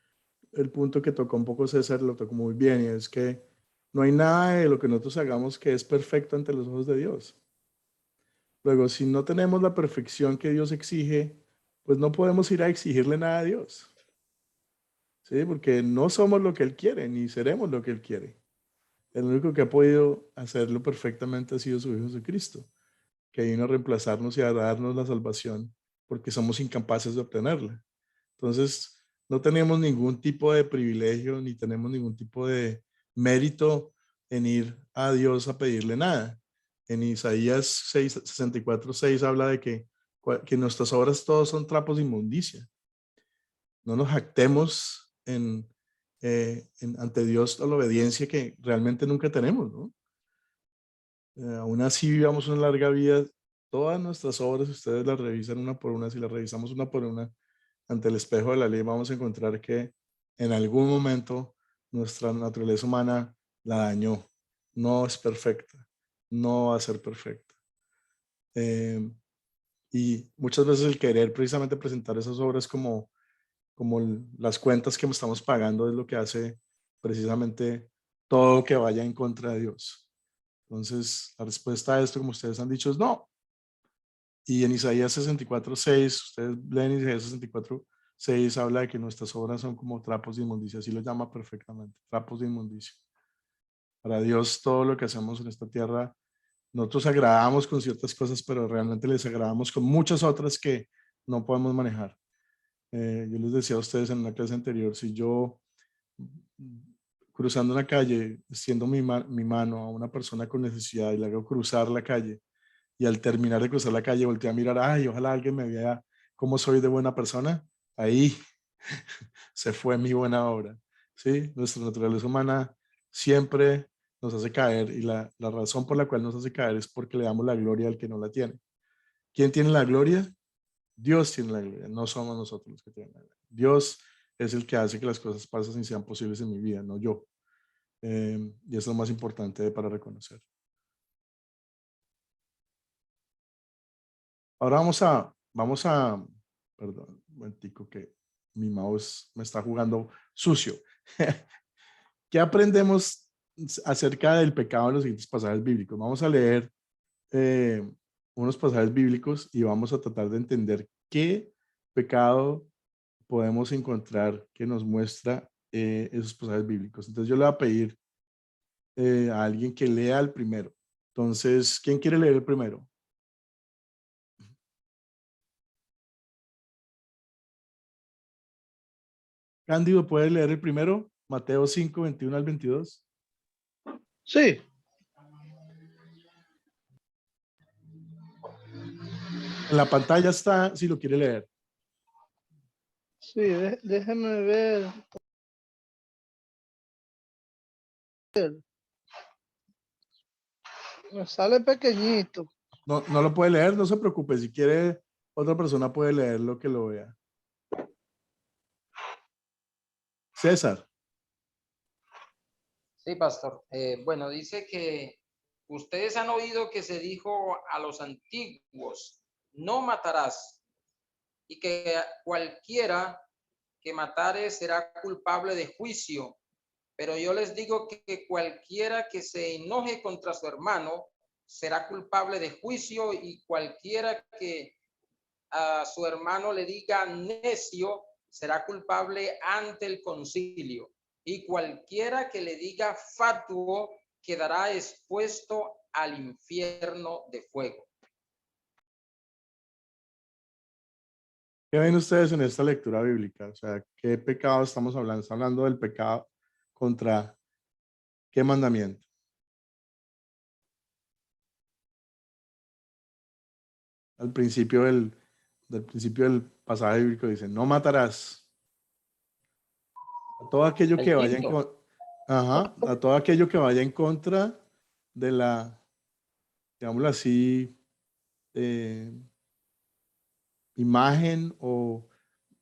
el punto que tocó un poco César, lo tocó muy bien, y es que no hay nada de lo que nosotros hagamos que es perfecto ante los ojos de Dios. Luego, si no tenemos la perfección que Dios exige, pues no podemos ir a exigirle nada a Dios. ¿Sí? Porque no somos lo que Él quiere, ni seremos lo que Él quiere. El único que ha podido hacerlo perfectamente ha sido su Hijo Jesucristo, que vino a reemplazarnos y a darnos la salvación porque somos incapaces de obtenerla. Entonces, no tenemos ningún tipo de privilegio ni tenemos ningún tipo de mérito en ir a Dios a pedirle nada. En Isaías 64:6 habla de que nuestras obras todos son trapos de inmundicia. No nos jactemos ante Dios a la obediencia que realmente nunca tenemos, ¿no? Aún así vivamos una larga vida, todas nuestras obras, ustedes las revisan una por una, si las revisamos una por una, ante el espejo de la ley, vamos a encontrar que en algún momento nuestra naturaleza humana la dañó. No es perfecta, no va a ser perfecta. Y muchas veces el querer precisamente presentar esas obras como las cuentas que estamos pagando es lo que hace precisamente todo que vaya en contra de Dios. Entonces, la respuesta a esto, como ustedes han dicho, es no. Y en Isaías 64:6, ustedes leen Isaías 64:6, habla de que nuestras obras son como trapos de inmundicia, así lo llama perfectamente, trapos de inmundicia. Para Dios, todo lo que hacemos en esta tierra, nosotros agradamos con ciertas cosas, pero realmente les agradamos con muchas otras que no podemos manejar. Yo les decía a ustedes en una clase anterior, si yo cruzando una calle, extiendo mi mano a una persona con necesidad y le hago cruzar la calle, y al terminar de cruzar la calle volteé a mirar, ay, ojalá alguien me vea cómo soy de buena persona, ahí se fue mi buena obra. ¿Sí? Nuestra naturaleza humana siempre nos hace caer, y la razón por la cual nos hace caer es porque le damos la gloria al que no la tiene. ¿Quién tiene la gloria? Dios tiene la gloria, no somos nosotros los que tienen la gloria. Dios es el que hace que las cosas pasen y sean posibles en mi vida, no yo. Y eso es lo más importante para reconocer. Ahora vamos a, perdón, un momentico que mi mouse me está jugando sucio. ¿Qué aprendemos acerca del pecado en los siguientes pasajes bíblicos? Vamos a leer unos pasajes bíblicos y vamos a tratar de entender qué pecado podemos encontrar que nos muestra esos pasajes bíblicos. Entonces yo le voy a pedir a alguien que lea el primero. Entonces, ¿quién quiere leer el primero? Cándido, ¿puede leer el primero? Mateo 5, 21 al 22.
Sí.
En la pantalla está, si lo quiere leer.
Sí, déjeme ver. Me sale pequeñito.
No lo puede leer, no se preocupe. Si quiere, otra persona puede leer lo que lo vea. César.
Sí, pastor. Bueno, dice que ustedes han oído que se dijo a los antiguos, no matarás, y que cualquiera que matare será culpable de juicio. Pero yo les digo que cualquiera que se enoje contra su hermano será culpable de juicio, y cualquiera que a su hermano le diga necio será culpable ante el concilio, y cualquiera que le diga fatuo quedará expuesto al infierno de fuego.
¿Qué ven ustedes en esta lectura bíblica? O sea, ¿qué pecado estamos hablando? Está hablando del pecado contra qué mandamiento. Al principio del pasaje bíblico dice, no matarás. A todo aquello que vaya a todo aquello que vaya en contra de la, digámoslo así, imagen o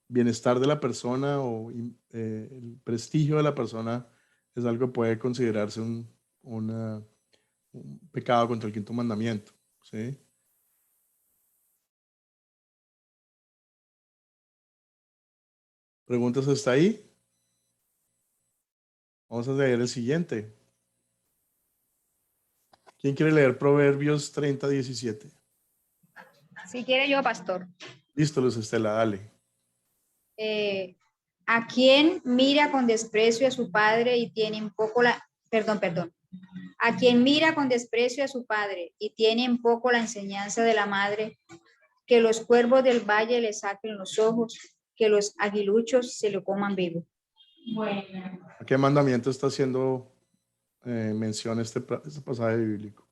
bienestar de la persona o el prestigio de la persona, es algo que puede considerarse un pecado contra el quinto mandamiento. ¿Sí? ¿Preguntas hasta ahí? Vamos a leer el siguiente. ¿Quién quiere leer Proverbios 30:17?
Si quiere yo, pastor.
Listo, Luz Estela, dale.
¿A quién mira con desprecio a su padre y tiene en poco perdón. A quien mira con desprecio a su padre y tiene en poco la enseñanza de la madre, que los cuervos del valle le saquen los ojos, que los aguiluchos se lo coman vivo.
¿A qué mandamiento está haciendo menciona este pasaje bíblico?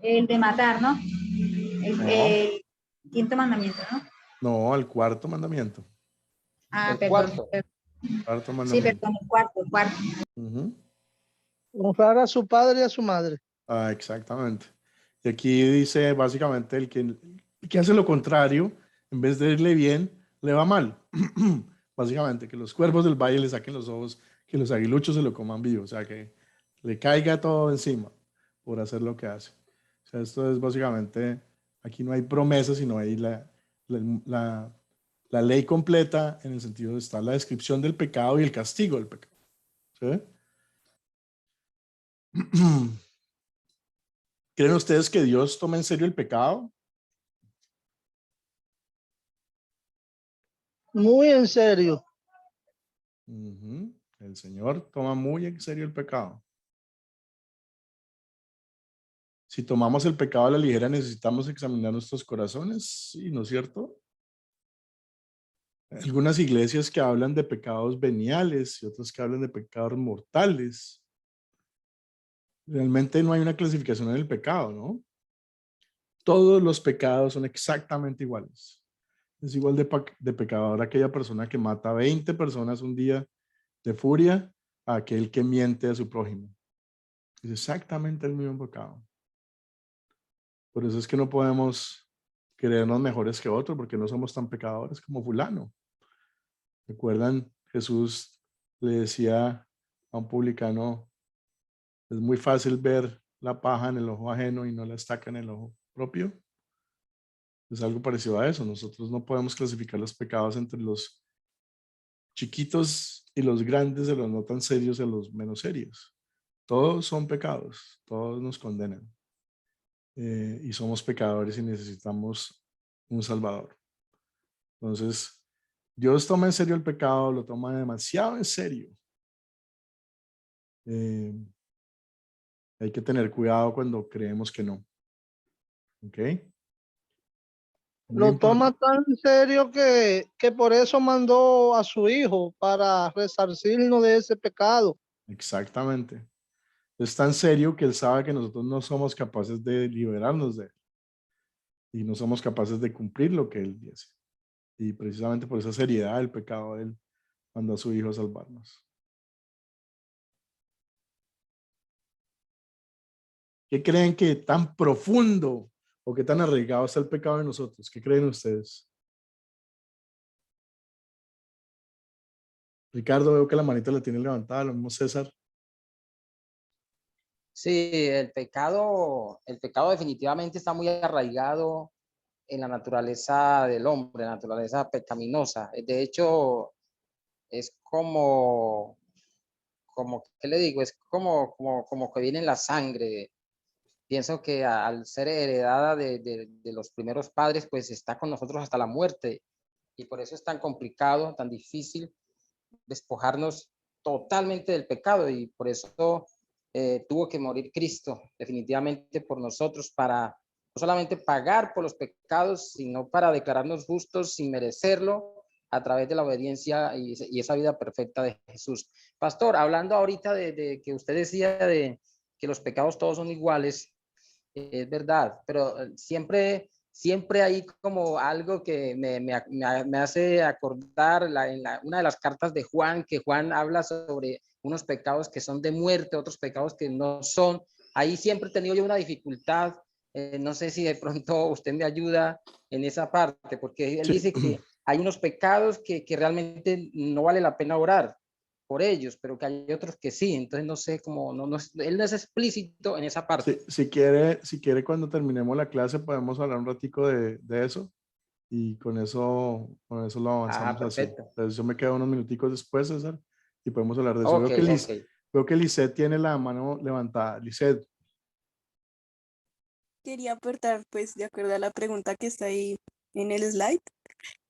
El de matar, ¿no?
No.
El quinto mandamiento, ¿no?
No, el cuarto mandamiento.
Ah,
El
perdón.
cuarto.
Cuarto
Sí,
mandamiento.
perdón, el cuarto, el cuarto.
Ujú.
Honrar a su padre y a su madre.
Ah, exactamente. Y aquí dice básicamente el que hace lo contrario, en vez de irle bien, le va mal. Básicamente, que los cuervos del valle le saquen los ojos, que los aguiluchos se lo coman vivo, o sea, que le caiga todo encima por hacer lo que hace. O sea, esto es básicamente, aquí no hay promesas, sino hay la ley completa en el sentido de estar la descripción del pecado y el castigo del pecado. ¿Sí? ¿Creen ustedes que Dios toma en serio el pecado?
Muy en serio.
Ujú. El Señor toma muy en serio el pecado. Si tomamos el pecado a la ligera, necesitamos examinar nuestros corazones, ¿sí? ¿No es cierto? Algunas iglesias que hablan de pecados veniales y otras que hablan de pecados mortales. Realmente no hay una clasificación en el pecado, ¿no? Todos los pecados son exactamente iguales. Es igual de pecador aquella persona que mata a 20 personas un día de furia a aquel que miente a su prójimo. Es exactamente el mismo pecado. Por eso es que no podemos creernos mejores que otros, porque no somos tan pecadores como fulano. ¿Recuerdan? Jesús le decía a un publicano, es muy fácil ver la paja en el ojo ajeno y no la estaca en el ojo propio. Es algo parecido a eso. Nosotros no podemos clasificar los pecados entre los chiquitos y los grandes, de los no tan serios a los menos serios. Todos son pecados, todos nos condenan. Y somos pecadores y necesitamos un Salvador. Entonces, Dios toma en serio el pecado, lo toma demasiado en serio. Hay que tener cuidado cuando creemos que no. ¿Ok? Muy
Lo
importante.
toma tan en serio que por eso mandó a su hijo para resarcirnos de ese pecado.
Exactamente. Es tan serio que Él sabe que nosotros no somos capaces de liberarnos de Él. Y no somos capaces de cumplir lo que Él dice. Y precisamente por esa seriedad del pecado, Él mandó a su hijo a salvarnos. ¿Qué creen que tan profundo o qué tan arraigado está el pecado en nosotros? ¿Qué creen ustedes? Ricardo, veo que la manita la tiene levantada, lo mismo César.
Sí, el pecado definitivamente está muy arraigado en la naturaleza del hombre, la naturaleza pecaminosa. De hecho, es ¿qué le digo? Es como que viene en la sangre. Pienso que al ser heredada de los primeros padres, pues está con nosotros hasta la muerte. Y por eso es tan complicado, tan difícil despojarnos totalmente del pecado. Y por eso tuvo que morir Cristo definitivamente por nosotros para no solamente pagar por los pecados, sino para declararnos justos sin merecerlo a través de la obediencia y esa vida perfecta de Jesús. Pastor, hablando ahorita de que usted decía de que los pecados todos son iguales, es verdad, pero siempre hay como algo que me hace acordar una de las cartas de Juan, que Juan habla sobre unos pecados que son de muerte, otros pecados que no son. Ahí siempre he tenido yo una dificultad. No sé si de pronto usted me ayuda en esa parte, porque él
Sí.
dice que hay unos pecados que realmente no vale la pena orar por ellos, pero que hay otros que sí. Entonces no sé cómo, él no es explícito en esa parte.
Si quiere cuando terminemos la clase podemos hablar un ratico de eso y con eso lo
Ah,
avanzamos así.
perfecto.
Entonces yo me quedo unos minuticos después, César, y podemos hablar de eso.
Ok,
Veo que Lisette tiene la mano levantada. Lisette.
Quería aportar, pues, de acuerdo a la pregunta que está ahí en el slide,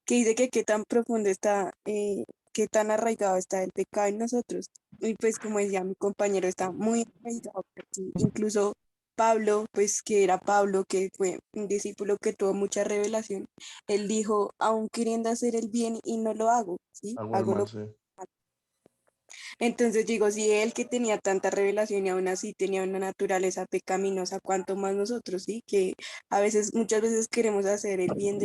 que dice que qué tan profundo está, qué tan arraigado está el pecado en nosotros. Y pues, como decía mi compañero, está muy arraigado, porque incluso Pablo, pues, que era Pablo, que fue un discípulo que tuvo mucha revelación, él dijo, aún queriendo hacer el bien y no lo hago, ¿sí?
Hago el
Hago
mal,
lo
sí.
mal. Entonces digo, si él que tenía tanta revelación y aún así tenía una naturaleza pecaminosa, ¿cuánto más nosotros, sí? Que a veces, muchas veces queremos hacer el bien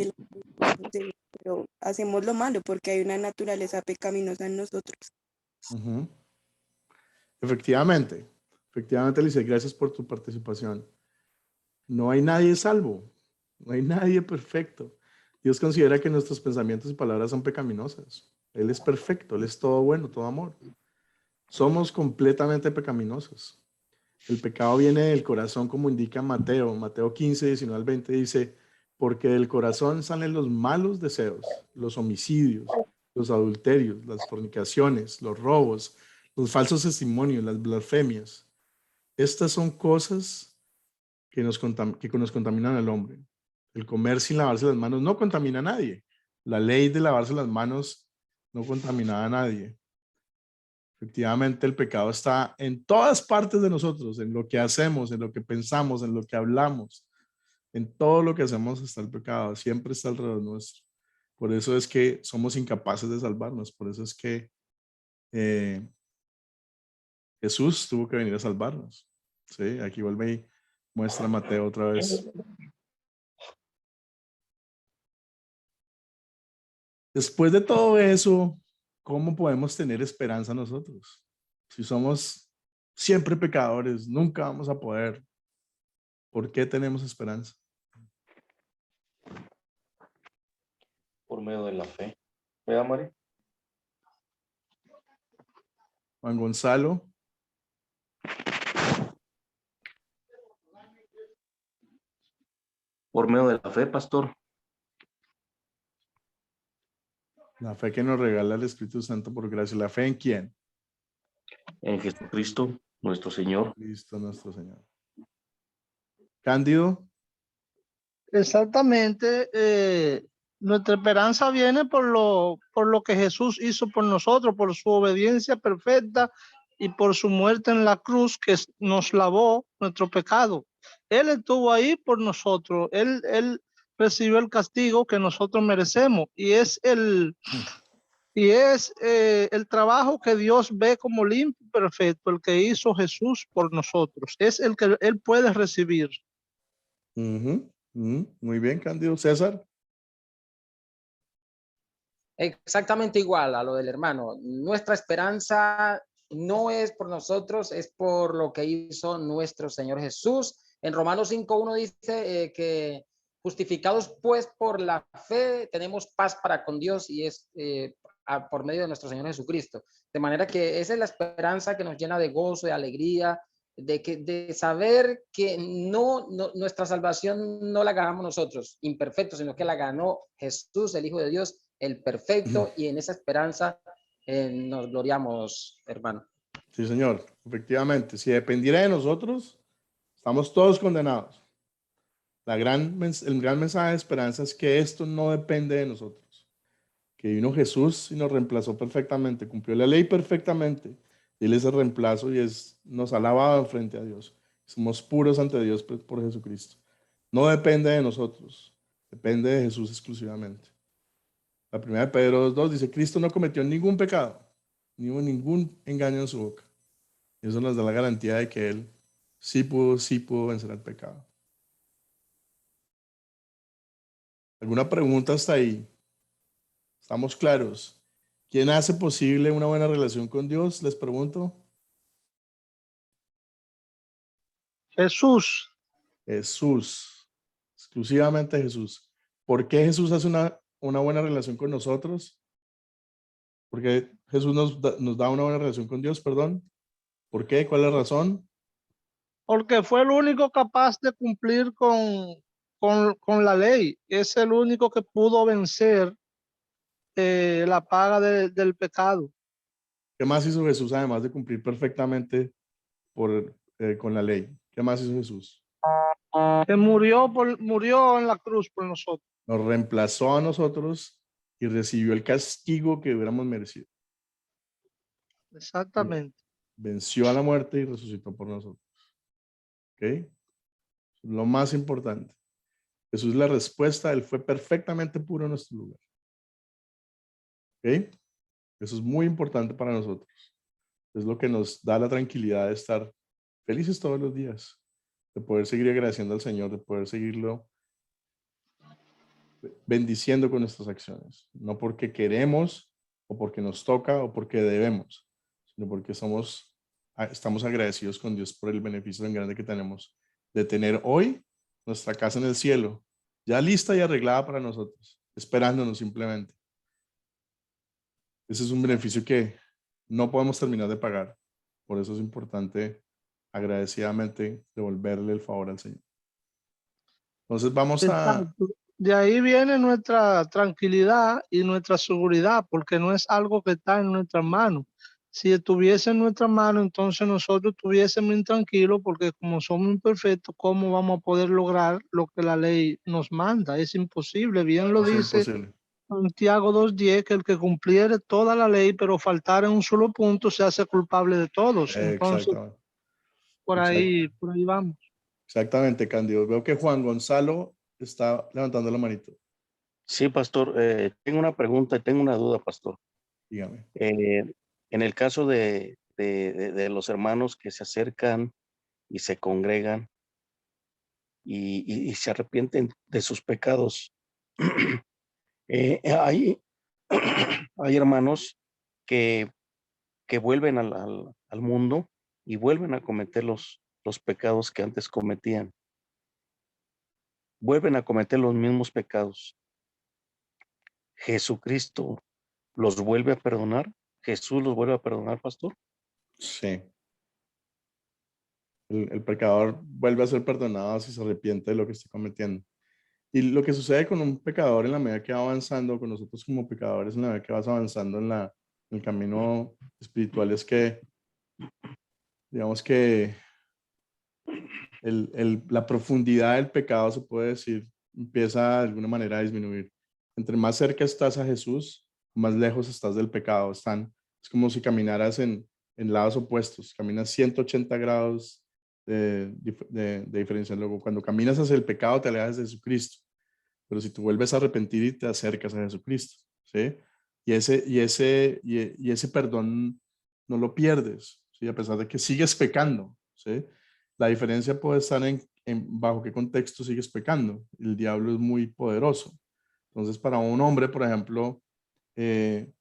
pero hacemos lo malo porque hay una naturaleza pecaminosa en nosotros.
Ujú. Efectivamente, Alicia, gracias por tu participación. No hay nadie salvo, no hay nadie perfecto. Dios considera que nuestros pensamientos y palabras son pecaminosas. Él es perfecto, Él es todo bueno, todo amor. Somos completamente pecaminosos. El pecado viene del corazón, como indica Mateo 15, 19 al 20 dice, porque del corazón salen los malos deseos, los homicidios, los adulterios, las fornicaciones, los robos, los falsos testimonios, las blasfemias. Estas son cosas que nos contaminan al hombre. El comer sin lavarse las manos no contamina a nadie. La ley de lavarse las manos no contaminaba a nadie. Efectivamente, el pecado está en todas partes de nosotros, en lo que hacemos, en lo que pensamos, en lo que hablamos. En todo lo que hacemos está el pecado, siempre está alrededor nuestro. Por eso es que somos incapaces de salvarnos, por eso es que Jesús tuvo que venir a salvarnos. ¿Sí? Aquí vuelve y muestra Mateo otra vez. Después de todo eso, ¿cómo podemos tener esperanza nosotros? Si somos siempre pecadores, nunca vamos a poder. ¿Por qué tenemos esperanza?
Por medio de la fe. ¿Verdad, Mari?
Juan Gonzalo.
Por medio de la fe, pastor.
La fe que nos regala el Espíritu Santo por gracia. ¿La fe en quién?
En Jesucristo, nuestro Señor.
Cristo nuestro Señor. Cándido.
Exactamente. Nuestra esperanza viene por lo que Jesús hizo por nosotros, por su obediencia perfecta y por su muerte en la cruz que nos lavó nuestro pecado. Él estuvo ahí por nosotros. Él recibió el castigo que nosotros merecemos y es el trabajo que Dios ve como limpio y perfecto, el que hizo Jesús por nosotros. Es el que Él puede recibir.
Muy bien, Cándido. César.
Exactamente igual a lo del hermano. Nuestra esperanza no es por nosotros, es por lo que hizo nuestro Señor Jesús. En Romanos 5:1 dice que justificados pues por la fe tenemos paz para con Dios y es por medio de nuestro Señor Jesucristo. De manera que esa es la esperanza que nos llena de gozo, de alegría, de saber que nuestra salvación no la ganamos nosotros, imperfectos, sino que la ganó Jesús, el Hijo de Dios, el perfecto, y en esa esperanza nos gloriamos, hermano.
Sí, señor. Efectivamente, si dependiera de nosotros, estamos todos condenados. El gran mensaje de esperanza es que esto no depende de nosotros. Que vino Jesús y nos reemplazó perfectamente, cumplió la ley perfectamente. Él es el reemplazo y nos ha lavado frente a Dios. Somos puros ante Dios por Jesucristo. No depende de nosotros, depende de Jesús exclusivamente. La primera de Pedro 2:2 dice, Cristo no cometió ningún pecado, ni hubo ningún engaño en su boca. Y eso nos da la garantía de que Él sí pudo vencer al pecado. ¿Alguna pregunta hasta ahí? ¿Estamos claros? ¿Quién hace posible una buena relación con Dios? Les pregunto.
Jesús.
Jesús. Exclusivamente Jesús. ¿Por qué Jesús hace una buena relación con nosotros? ¿Por qué Jesús nos da una buena relación con Dios? Perdón. ¿Por qué? ¿Cuál es la razón?
Porque fue el único capaz de cumplir con la ley. Es el único que pudo vencer la paga del pecado.
¿Qué más hizo Jesús además de cumplir perfectamente con la ley? ¿Qué más hizo Jesús?
Que murió en la cruz por nosotros.
Nos reemplazó a nosotros y recibió el castigo que hubiéramos merecido.
Exactamente.
Venció a la muerte y resucitó por nosotros. ¿Ok? Lo más importante. Jesús es la respuesta. Él fue perfectamente puro en nuestro lugar. ¿Ok? Eso es muy importante para nosotros. Es lo que nos da la tranquilidad de estar felices todos los días, de poder seguir agradeciendo al Señor, de poder seguirlo bendiciendo con nuestras acciones, no porque queremos o porque nos toca o porque debemos, sino porque estamos agradecidos con Dios por el beneficio tan grande que tenemos de tener hoy nuestra casa en el cielo, ya lista y arreglada para nosotros, esperándonos simplemente. Ese es un beneficio que no podemos terminar de pagar. Por eso es importante agradecidamente devolverle el favor al Señor. Entonces vamos a...
Exacto. De ahí viene nuestra tranquilidad y nuestra seguridad, porque no es algo que está en nuestras manos. Si estuviese en nuestras manos, entonces nosotros estuviésemos intranquilos, porque como somos imperfectos, ¿cómo vamos a poder lograr lo que la ley nos manda? Es imposible. Bien lo
Es
dice
imposible.
Santiago 2:10, que el que cumpliere toda la ley, pero faltara en un solo punto, se hace culpable de todos. Entonces,
Exactamente.
por ahí vamos.
Exactamente, Cándido. Veo que Juan Gonzalo está levantando la manito.
Sí, pastor. Tengo una pregunta y tengo una duda, pastor.
Dígame.
En el caso de los hermanos que se acercan y se congregan y se arrepienten de sus pecados, hay hermanos que vuelven al mundo y vuelven a cometer los pecados que antes cometían. Vuelven a cometer los mismos pecados. ¿Jesucristo los vuelve a perdonar? ¿Jesús los vuelve a perdonar, pastor?
Sí. El pecador vuelve a ser perdonado si se arrepiente de lo que está cometiendo. Y lo que sucede con un pecador en la medida que va avanzando, con nosotros como pecadores, en la medida que vas avanzando en el camino espiritual, es que, digamos que la profundidad del pecado, se puede decir, empieza de alguna manera a disminuir. Entre más cerca estás a Jesús, más lejos estás del pecado. Es como si caminaras en lados opuestos, caminas 180 grados de diferencia. Luego, cuando caminas hacia el pecado, te alejas de Jesucristo. Pero si tú vuelves a arrepentir y te acercas a Jesucristo, ¿sí? Y ese perdón no lo pierdes, ¿sí? A pesar de que sigues pecando, ¿sí? La diferencia puede estar en bajo qué contexto sigues pecando. El diablo es muy poderoso. Entonces, para un hombre, por ejemplo, tal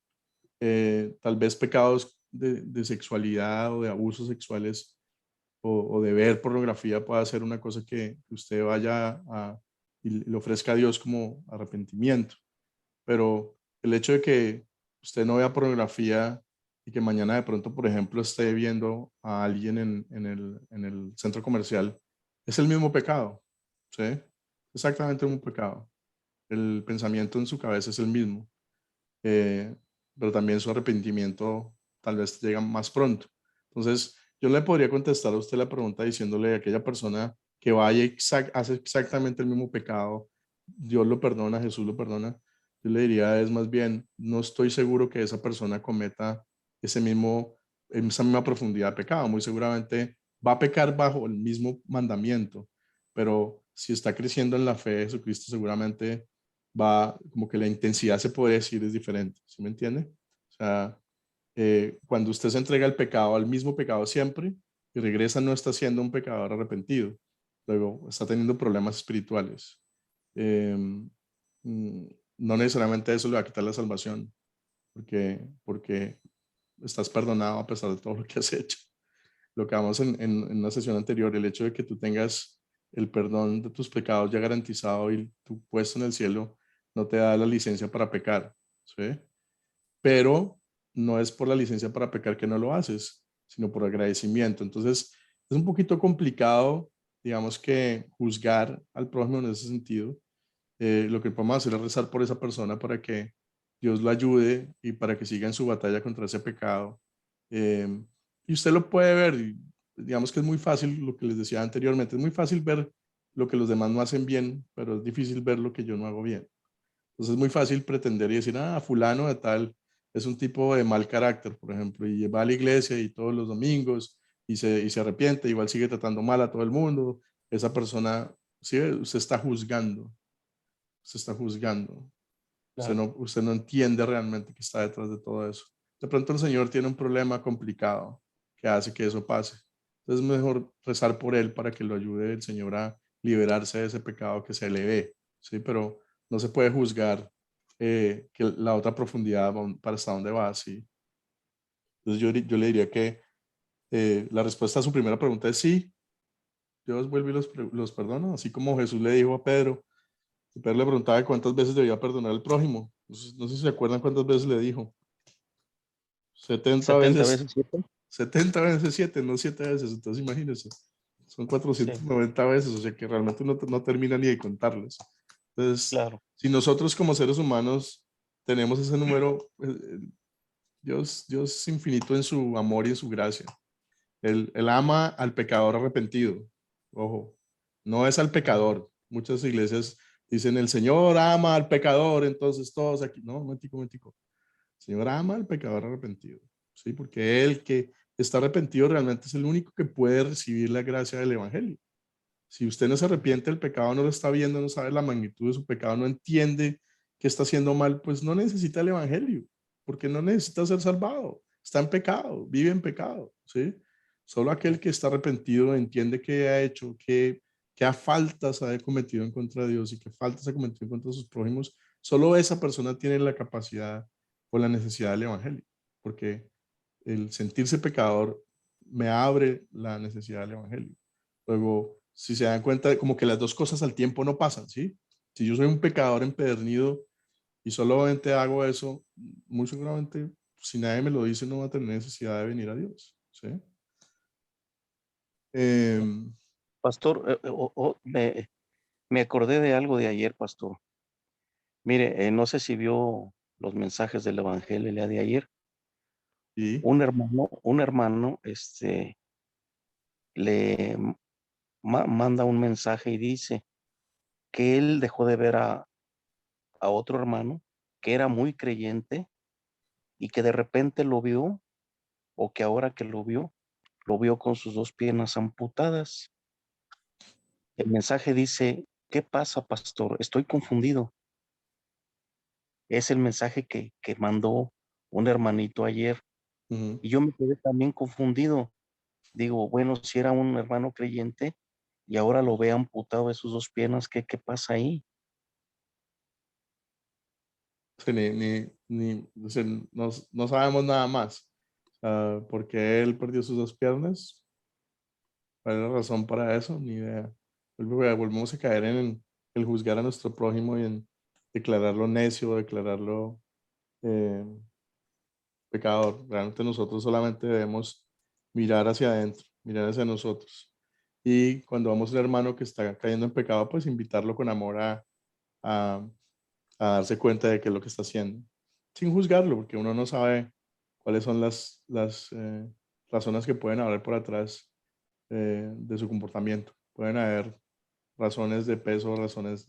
vez pecados de sexualidad o de abusos sexuales o de ver pornografía pueda ser una cosa que usted vaya y le ofrezca a Dios como arrepentimiento. Pero el hecho de que usted no vea pornografía y que mañana de pronto, por ejemplo, esté viendo a alguien en el centro comercial, es el mismo pecado, ¿sí? Exactamente el mismo pecado. El pensamiento en su cabeza es el mismo, pero también su arrepentimiento tal vez llega más pronto. Entonces, yo le podría contestar a usted la pregunta diciéndole a aquella persona que vaya y hace exactamente el mismo pecado, Dios lo perdona, Jesús lo perdona. Yo le diría es más bien, no estoy seguro que esa persona cometa esa misma profundidad de pecado. Muy seguramente va a pecar bajo el mismo mandamiento, pero si está creciendo en la fe de Jesucristo, seguramente va, como que la intensidad, se puede decir, es diferente. ¿Sí me entiende? O sea, cuando usted se entrega al pecado, al mismo pecado siempre, y regresa, no está siendo un pecador arrepentido. Luego está teniendo problemas espirituales. No necesariamente eso le va a quitar la salvación, porque estás perdonado a pesar de todo lo que has hecho. Lo que hablamos en una sesión anterior, el hecho de que tú tengas el perdón de tus pecados ya garantizado y tu puesto en el cielo, no te da la licencia para pecar, ¿sí? Pero no es por la licencia para pecar que no lo haces, sino por agradecimiento. Entonces, es un poquito complicado, digamos, que juzgar al prójimo en ese sentido. Lo que podemos hacer es rezar por esa persona para que Dios lo ayude y para que siga en su batalla contra ese pecado. Y usted lo puede ver, y digamos que es muy fácil, lo que les decía anteriormente, es muy fácil ver lo que los demás no hacen bien, pero es difícil ver lo que yo no hago bien. Entonces es muy fácil pretender y decir, fulano de tal es un tipo de mal carácter, por ejemplo, y va a la iglesia y todos los domingos y se arrepiente, igual sigue tratando mal a todo el mundo. Esa persona, sí, usted está juzgando. Usted está juzgando.
Claro.
Usted no entiende realmente qué está detrás de todo eso. de pronto el Señor tiene un problema complicado que hace que eso pase. Entonces es mejor rezar por él para que lo ayude el Señor a liberarse de ese pecado que se le ve, ¿sí? Pero no se puede juzgar que la otra profundidad para hasta dónde va, ¿sí? Entonces yo le diría que la respuesta a su primera pregunta es sí. Dios vuelve y los perdona, así como Jesús le dijo a Pedro. Y Pedro le preguntaba cuántas veces debía perdonar al prójimo. No sé si se acuerdan cuántas veces le dijo. 70
70
veces.
veces 7.
70 veces 7, no 7 veces. Entonces imagínense. Son 490 veces, o sea que realmente no termina ni de contarles. Entonces,
Claro.
si nosotros como seres humanos tenemos ese número, Dios es infinito en su amor y en su gracia. Él ama al pecador arrepentido. Ojo, no es al pecador. Muchas iglesias dicen, el Señor ama al pecador, entonces todos aquí. No, momentico. El Señor ama al pecador arrepentido. ¿Sí? Porque el que está arrepentido realmente es el único que puede recibir la gracia del evangelio. Si usted no se arrepiente del pecado, no lo está viendo, no sabe la magnitud de su pecado, no entiende que está haciendo mal, pues no necesita el evangelio, porque no necesita ser salvado. Está en pecado, vive en pecado, ¿sí? Solo aquel que está arrepentido entiende que ha hecho, que faltas ha cometido en contra de Dios y que faltas ha cometido en contra de sus prójimos. Solo esa persona tiene la capacidad o la necesidad del evangelio, porque el sentirse pecador me abre la necesidad del evangelio. Luego, si se dan cuenta, como que las dos cosas al tiempo no pasan, ¿sí? Si yo soy un pecador empedernido y solamente hago eso, muy seguramente, si nadie me lo dice, no va a tener necesidad de venir a Dios, ¿sí?
Pastor, me acordé de algo de ayer, pastor. Mire, no sé si vio los mensajes del Evangelio el día de ayer.
¿Sí?
Un hermano, le manda un mensaje y dice que él dejó de ver a otro hermano que era muy creyente y que de repente lo vio, o que ahora que lo vio con sus dos piernas amputadas. El mensaje dice, ¿qué pasa, pastor? Estoy confundido. Es el mensaje que mandó un hermanito ayer. Y yo me quedé también confundido. Digo, bueno, si era un hermano creyente y ahora lo ve amputado de sus dos piernas, ¿qué pasa ahí?
Sí, o sea, no sabemos nada más. ¿Por qué él perdió sus dos piernas? ¿Cuál es la razón para eso? Ni idea. Volvemos a caer en el juzgar a nuestro prójimo y en declararlo necio, declararlo pecador. Realmente nosotros solamente debemos mirar hacia adentro, mirar hacia nosotros. Y cuando vamos a un hermano que está cayendo en pecado, pues invitarlo con amor a darse cuenta de qué es lo que está haciendo, sin juzgarlo, porque uno no sabe cuáles son las razones que pueden haber por atrás de su comportamiento. Pueden haber razones de peso, razones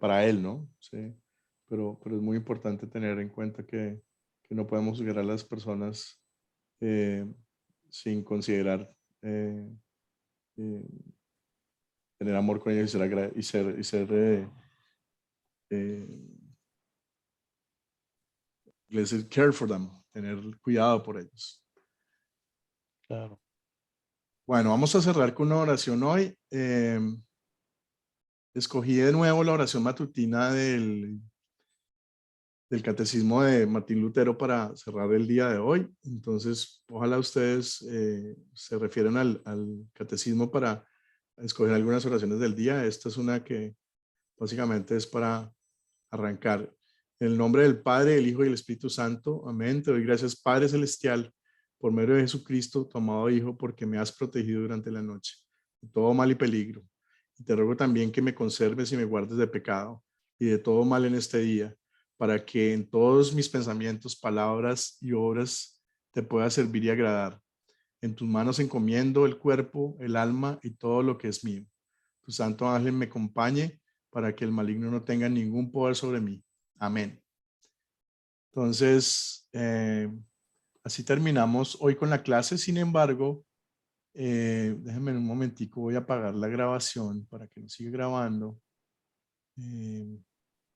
para él, ¿no? Sí. Pero es muy importante tener en cuenta que no podemos juzgar a las personas sin considerar tener amor con ellos y ser care for them, tener cuidado por ellos.
Claro.
Bueno, vamos a cerrar con una oración hoy. Escogí de nuevo la oración matutina del Catecismo de Martín Lutero para cerrar el día de hoy. Entonces, ojalá ustedes se refieran al Catecismo para escoger algunas oraciones del día. Esta es una que básicamente es para arrancar. En el nombre del Padre, el Hijo y el Espíritu Santo. Amén. Te doy gracias, Padre Celestial, por medio de Jesucristo, tu amado Hijo, porque me has protegido durante la noche de todo mal y peligro. Y te ruego también que me conserves y me guardes de pecado y de todo mal en este día, para que en todos mis pensamientos, palabras y obras te pueda servir y agradar. En tus manos encomiendo el cuerpo, el alma y todo lo que es mío. Tu santo ángel me acompañe para que el maligno no tenga ningún poder sobre mí. Amén. Entonces, así terminamos hoy con la clase. Sin embargo, déjenme un momentico, voy a apagar la grabación para que no siga grabando.